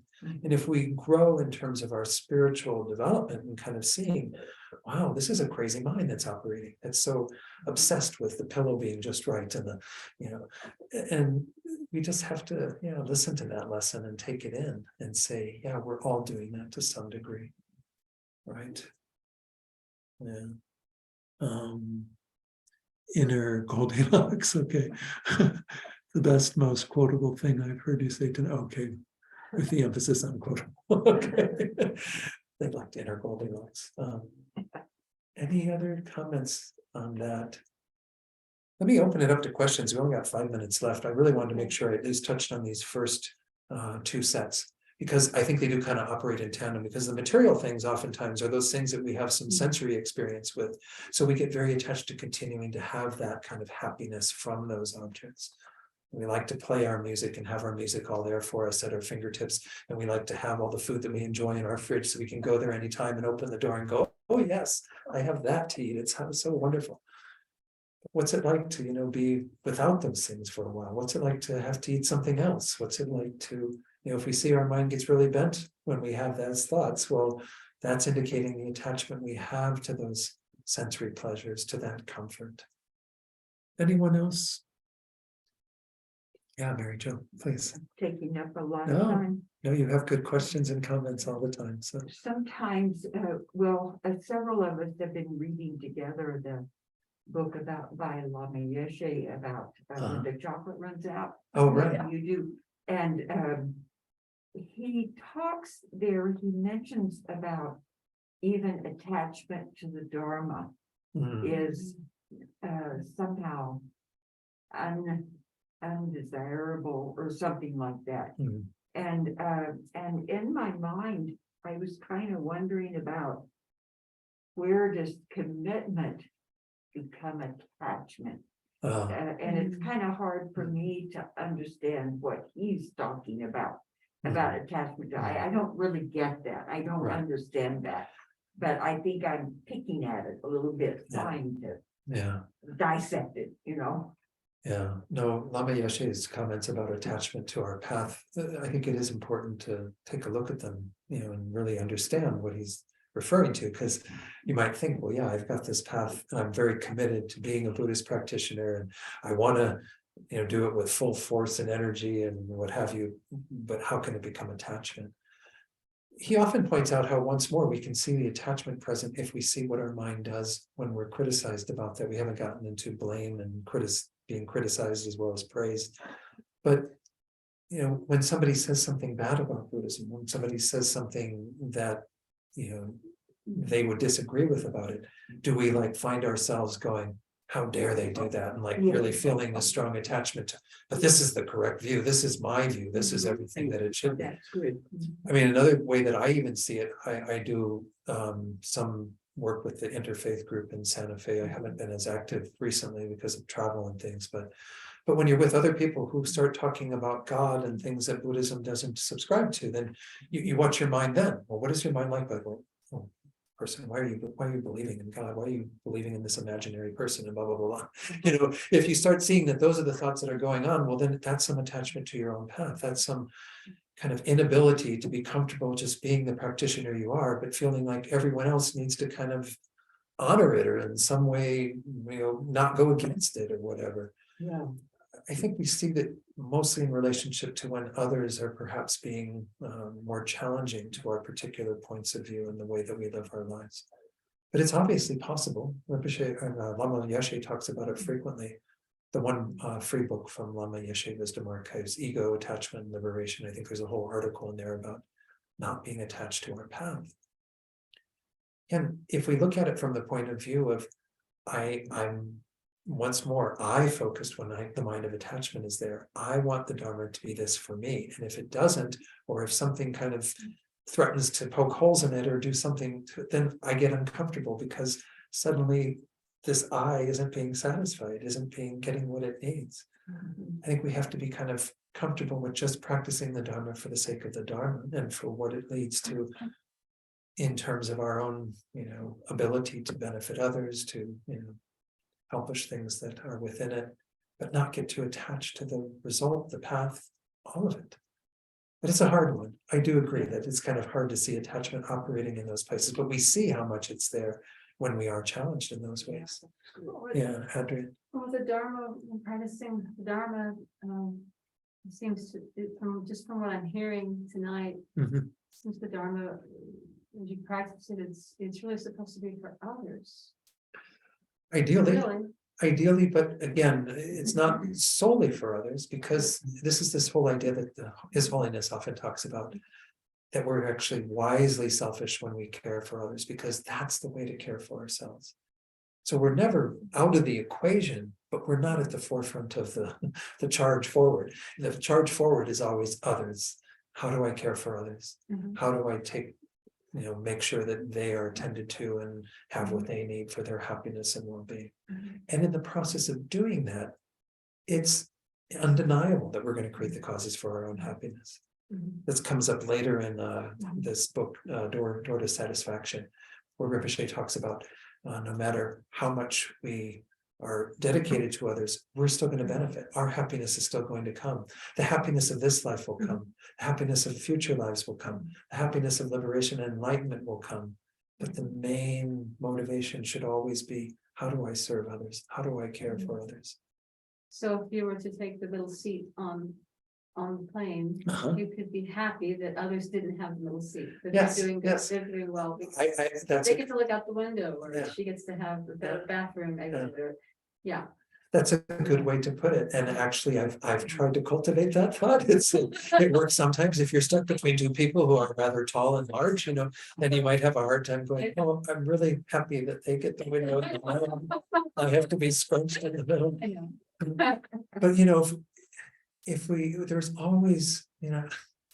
And if we grow in terms of our spiritual development and kind of seeing, wow, this is a crazy mind that's operating. It's so obsessed with the pillow being just right and the, you know, and we just have to, you know, listen to that lesson and take it in and say, yeah, we're all doing that to some degree. Right. Yeah. Inner Goldilocks. Okay. The best, most quotable thing I've heard you say to, okay, with the emphasis on quotable. Okay. They'd like inner Goldilocks. Any other comments on that? Let me open it up to questions. We only got 5 minutes left. I really wanted to make sure I at least touched on these first 2 sets, because I think they do kind of operate in tandem, because the material things oftentimes are those things that we have some sensory experience with. So we get very attached to continuing to have that kind of happiness from those objects. We like to play our music and have our music all there for us at our fingertips. And we like to have all the food that we enjoy in our fridge so we can go there anytime and open the door and go, oh yes, I have that to eat. It's so wonderful. What's it like to, you know, be without those things for a while? What's it like to have to eat something else? What's it like to, you know, if we see our mind gets really bent when we have those thoughts, well, that's indicating the attachment we have to those sensory pleasures, to that comfort. Anyone else? Yeah, Mary Jo, please. Taking up a lot No. of time. No, you have good questions and comments all the time, so. Sometimes, several of us have been reading together the book by Lama Yeshe about when the chocolate runs out. Oh, right. You do. And he talks there, he mentions about even attachment to the Dharma is somehow undesirable or something like that. And in my mind, I was kind of wondering about, where does commitment become attachment? And it's kind of hard for me to understand what he's talking about attachment. I don't really get that. I don't understand that. But I think I'm picking at it a little bit, trying to dissect it, you know. Yeah, no, Lama Yeshe's comments about attachment to our path, I think it is important to take a look at them, you know, and really understand what he's referring to, because you might think, well, yeah, I've got this path and I'm very committed to being a Buddhist practitioner and I want to, you know, do it with full force and energy and what have you, but how can it become attachment? He often points out how, once more, we can see the attachment present if we see what our mind does when we're criticized about that. We haven't gotten into blame and being criticized as well as praised. But, you know, when somebody says something bad about Buddhism, when somebody says something that, you know, they would disagree with about it, do we like find ourselves going, how dare they do that? And like really feeling a strong attachment to, but this is the correct view. This is my view. This is everything that it should be. That's good. I mean, another way that I even see it, I do some work with the interfaith group in Santa Fe. I haven't been as active recently because of travel and things, but when you're with other people who start talking about God and things that Buddhism doesn't subscribe to, then you watch your mind then. Well, what is your mind like? Like, well, oh, person, why are you believing in God? Why are you believing in this imaginary person and blah, blah, blah, blah. You know, if you start seeing that those are the thoughts that are going on, well, then that's some attachment to your own path. That's some kind of inability to be comfortable just being the practitioner you are, but feeling like everyone else needs to kind of honor it or in some way, you know, not go against it or whatever. Yeah. I think we see that mostly in relationship to when others are perhaps being more challenging to our particular points of view and the way that we live our lives. But it's obviously possible. Lama Yeshe talks about it frequently. The one free book from Lama Yeshe Wisdom Archives, Ego, Attachment, and Liberation. I think there's a whole article in there about not being attached to our path. And if we look at it from the point of view of I'm once more, I focused when the mind of attachment is there. I want the Dharma to be this for me. And if it doesn't, or if something kind of threatens to poke holes in it or do something to it, then I get uncomfortable because suddenly this I isn't being satisfied, isn't getting what it needs. I think we have to be kind of comfortable with just practicing the Dharma for the sake of the Dharma and for what it leads to in terms of our own, you know, ability to benefit others, to, you know, accomplish things that are within it, but not get too attached to the result, the path, all of it. But it's a hard one. I do agree that it's kind of hard to see attachment operating in those places, but we see how much it's there when we are challenged in those ways. Yeah, Handrick. Well, the Dharma, practicing the Dharma, seems to, from what I'm hearing tonight, Mhm. seems the Dharma, when you practice it, it's really supposed to be for others. Ideally, but again, it's not solely for others, because this is this whole idea that His Holiness often talks about, that we're actually wisely selfish when we care for others, because that's the way to care for ourselves. So we're never out of the equation, but we're not at the forefront of the charge forward. The charge forward is always others. How do I care for others? How do I make sure that they are attended to and have what they need for their happiness and well-being. And in the process of doing that, it's undeniable that we're going to create the causes for our own happiness. This comes up later in this book, Door to Satisfaction, where Rinpoche talks about no matter how much we are dedicated to others, we're still going to benefit. Our happiness is still going to come. The happiness of this life will come. The happiness of future lives will come. The happiness of liberation and enlightenment will come. But the main motivation should always be, how do I serve others? How do I care for others? So if you were to take the middle seat on the plane, you could be happy that others didn't have the middle seat. That Yes, they're doing good, yes. they're doing well. Because That's they get to look out the window, or Yeah. she gets to have the better bathroom exit, or That's a good way to put it. And actually, I've tried to cultivate that thought. It works sometimes. If you're stuck between two people who are rather tall and large, then you might have a hard time going, oh, I'm really happy that they get the window. And I have to be scrunched in the middle. But there's always, I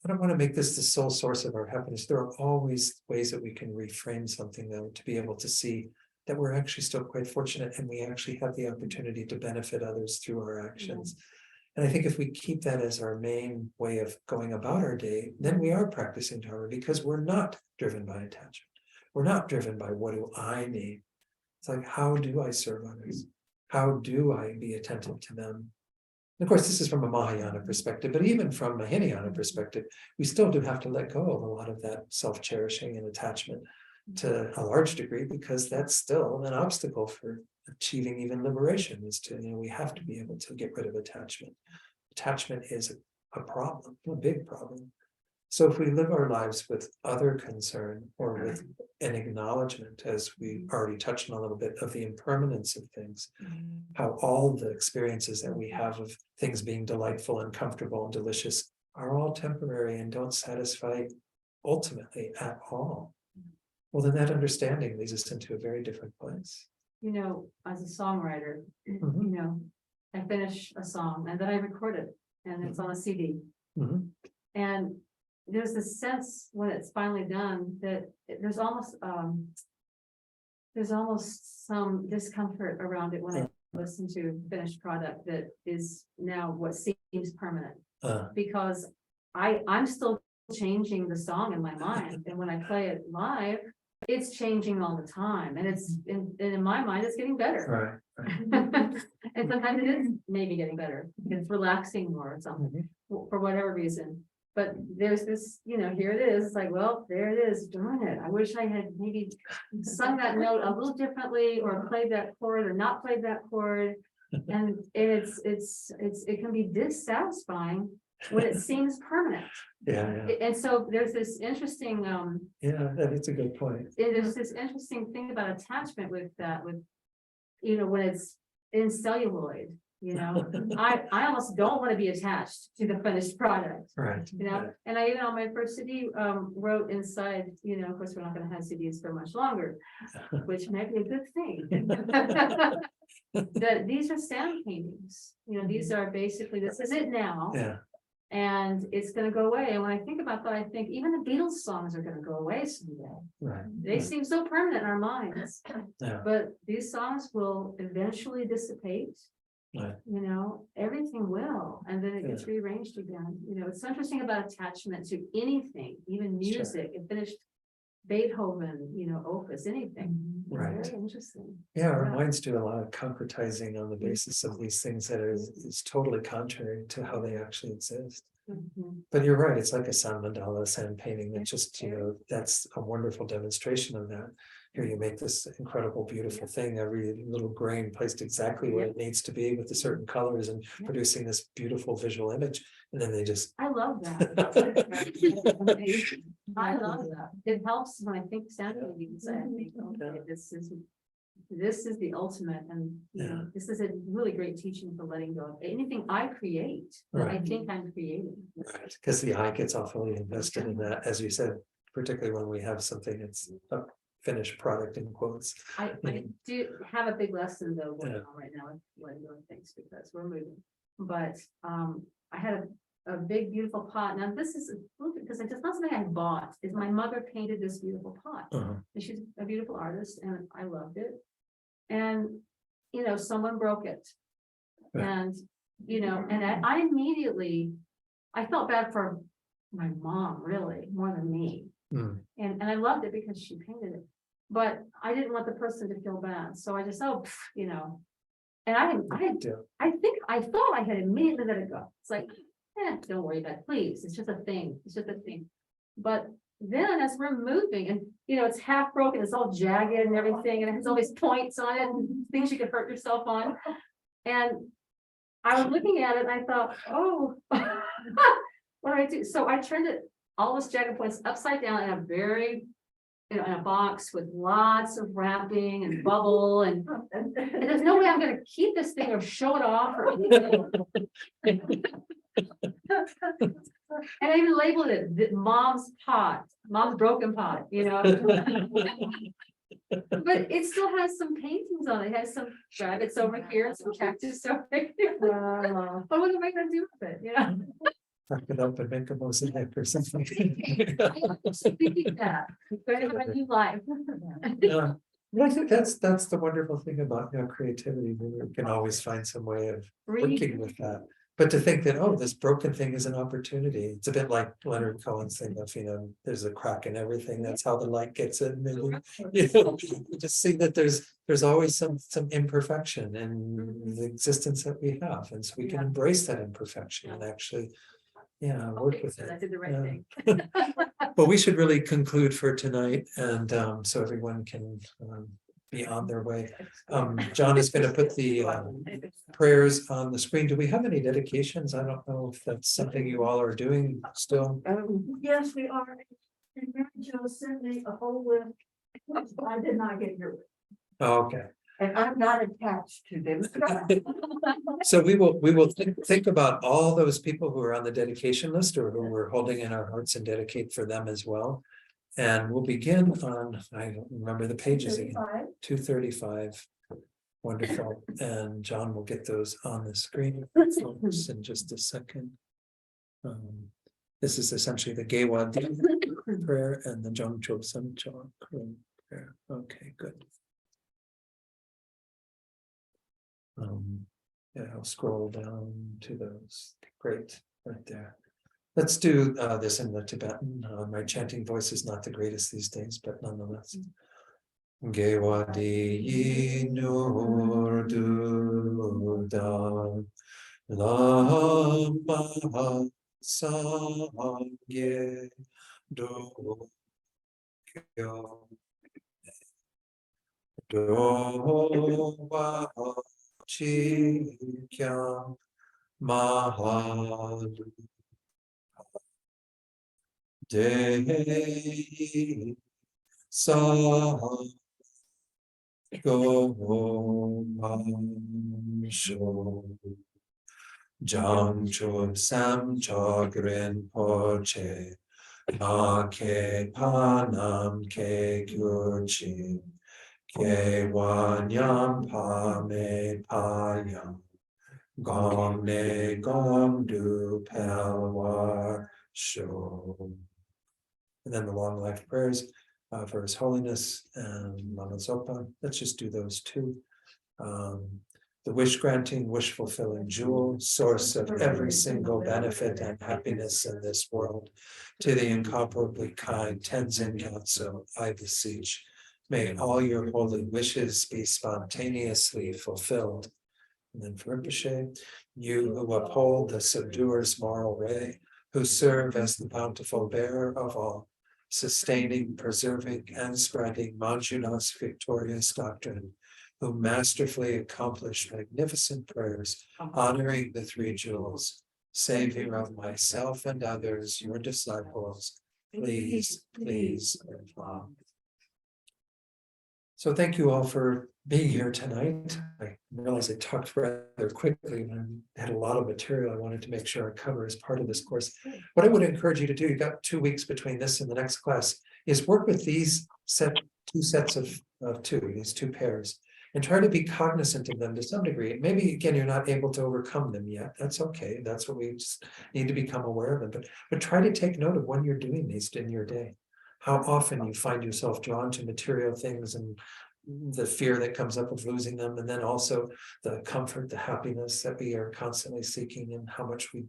don't want to make this the sole source of our happiness. There are always ways that we can reframe something, though, to be able to see that we're actually still quite fortunate and we actually have the opportunity to benefit others through our actions. And I think if we keep that as our main way of going about our day, then we are practicing Dharma, because we're not driven by attachment. We're not driven by what do I need. It's like, how do I serve others? How do I be attentive to them? And of course, this is from a Mahayana perspective, but even from a Hinayana perspective, we still do have to let go of a lot of that self-cherishing and attachment to a large degree, because that's still an obstacle for achieving even liberation. Is to, we have to be able to get rid of attachment. Attachment is a problem, a big problem. So if we live our lives with other concern, or with an acknowledgement, as we already touched on a little bit, of the impermanence of things, how all the experiences that we have of things being delightful and comfortable and delicious are all temporary and don't satisfy ultimately at all. Well, then that understanding leads us into a very different place. You know, as a songwriter, Mhm. you know, I finish a song and then I record it and it's on a CD. Mhm. And there's this sense when it's finally done that there's almost some discomfort around it when I listen to finished product that is now what seems permanent. Because I'm still changing the song in my mind, and when I play it live, it's changing all the time, and it's in my mind, it's getting better. Right. And sometimes it is maybe getting better, it's relaxing more or something, Mhm. for whatever reason. But there's this, you know, here it is, it's like, well, there it is, darn it, I wish I had maybe sung that note a little differently, or played that chord, or not played that chord. And it can be dissatisfying when it seems permanent. Yeah, And so there's this interesting, yeah, that's a good point. there's this interesting thing about attachment with that, you know, when it's in celluloid, you know, I almost don't want to be attached to the finished product. Right. You know, and I even on my first CD, wrote inside, you know, of course, we're not gonna have CDs for much longer, which might be a good thing. That these are sound paintings, you know, these are basically, this is it now. Yeah. And it's gonna go away, and when I think about that, I think even the Beatles songs are gonna go away someday. Right. They seem so permanent in our minds, Yeah. but these songs will eventually dissipate. Right. You know, everything will, and then it gets rearranged again. You know, it's so interesting about attachment to anything, even music, and finished Beethoven, you know, opus, anything. It's Right. very interesting. Yeah, our minds do a lot of concretizing on the basis of these things that is totally contrary to how they actually exist. Mhm. But you're right, it's like a sand mandala, sand painting, that just, you know, that's a wonderful demonstration of that. Here you make this incredible, beautiful thing, every little grain placed exactly where it needs to be with the certain colors and producing this beautiful visual image, and then they just. I love that. I love that. It helps when I think sound paintings, I think, okay, this is the ultimate, and you know, this is a really great teaching for letting go of anything I create that I Right. think I'm creating. Right, because the eye gets awfully invested in that, as you said, particularly when we have something that's a finished product in quotes. I do have a big lesson though going Yeah. on right now with letting go of things because we're moving. But I had a big beautiful pot. Now this is because it's not something I bought. Is my mother painted this beautiful pot. Uh-huh. And she's a beautiful artist and I loved it. And you know, someone broke it. Right. And you know, and I immediately I felt bad for my mom, really, more than me. Mm. And I loved it because she painted it. But I didn't want the person to feel bad, so I just, you know. And I think I thought I had immediately let it go. It's like, don't worry about it, please, it's just a thing, it's just a thing. But then as we're moving and, you know, it's half broken, it's all jagged and everything, and it has all these points on it, and things you could hurt yourself on. And I was looking at it and I thought, oh, what do I do? So I turned it, all those jagged points upside down in a very, you know, in a box with lots of wrapping and bubble and there's no way I'm gonna keep this thing or show it off or anything. And I even labeled it the mom's pot, mom's broken pot, you know. But it still has some paintings on it. It has some rabbits over here and some cactus over here. But what am I gonna do with it, you know? Pack it up and make a mosaic or something. I was thinking that, going to have a new life. Yeah. Well, I think that's the wonderful thing about, you know, creativity. We can always find some way of working with that. But to think that, oh, this broken thing is an opportunity. It's a bit like Leonard Cohen's thing of, you know, there's a crack in everything. That's how the light gets in. Maybe, you know, you just see that there's always some imperfection in the existence that we have. And so we can embrace that imperfection and actually, work with it. I did the right Yeah. thing. Well, we should really conclude for tonight, and so everyone can be on their way. John is going to put the prayers on the screen. Do we have any dedications? I don't know if that's something you all are doing still. Yes, we are. And Mary Jo sent me a whole list. I did not get your. Oh, okay. And I'm not attached to them. So we will think about all those people who are on the dedication list or who we're holding in our hearts and dedicate for them as well. And we'll begin on, I don't remember the pages again, 35. 235. Wonderful. And John will get those on the screen folks, in just a second. This is essentially the Gewa prayer and the Jongcho Samcho prayer. Okay, good. Yeah, I'll scroll down to those. Great, right there. Let's do this in the Tibetan. My chanting voice is not the greatest these days, but nonetheless. Gewa di nur du dan lama sangye do kyo do wa chi kya mahal de sa go sho jang cho sam chogren poche ma ke panam ke gyurchi ke wanyam pa me payam gom ne gom du pelwar sho. And then the long life prayers for His Holiness and Lama Zopa. Let's just do those two. The wish granting, wish fulfilling jewel, source of every single benefit and happiness in this world. To the incomparably kind Tenzin Gyatso, I beseech, may all your holy wishes be spontaneously fulfilled. And then for Rinpoche, you who uphold the subduer's moral ray, who serve as the bountiful bearer of all, sustaining, preserving, and spreading Manjunath's victorious doctrine, who masterfully accomplished magnificent prayers, honoring the three jewels, Savior of myself and others, your disciples, please, please, reply. So thank you all for being here tonight. I realize I talked rather quickly and I had a lot of material I wanted to make sure I cover as part of this course. What I would encourage you to do, you've got 2 weeks between this and the next class, is work with these two sets of these two pairs, and try to be cognizant of them to some degree. Maybe, again, you're not able to overcome them yet. That's okay. That's what we just need to become aware of them. But try to take note of when you're doing these in your day. How often you find yourself drawn to material things and the fear that comes up of losing them, and then also the comfort, the happiness that we are constantly seeking, and how much we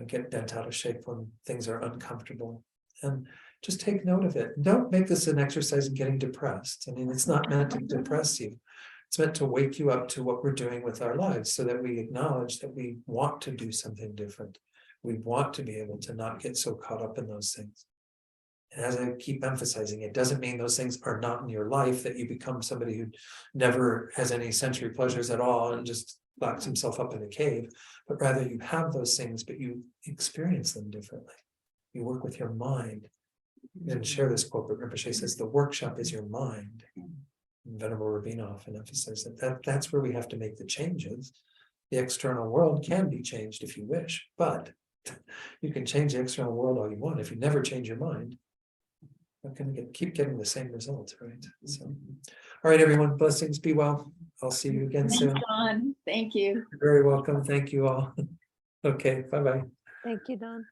get bent out of shape when things are uncomfortable. And just take note of it. Don't make this an exercise in getting depressed. I mean, it's not meant to depress you. It's meant to wake you up to what we're doing with our lives, so that we acknowledge that we want to do something different. We want to be able to not get so caught up in those things. And as I keep emphasizing, it doesn't mean those things are not in your life, that you become somebody who never has any sensory pleasures at all and just locks himself up in a cave, but rather you have those things, but you experience them differently. You work with your mind. And share this quote, but Rinpoche says, the workshop is your mind. And Venerable Rabbeinu often emphasizes that's where we have to make the changes. The external world can be changed if you wish, but you can change the external world all you want. If you never change your mind, you're going to keep getting the same results, right? So, all right, everyone, blessings, be well. I'll see you again soon. Thanks, Don. Thank you. You're very welcome. Thank you all. Okay, bye-bye. Thank you, Don.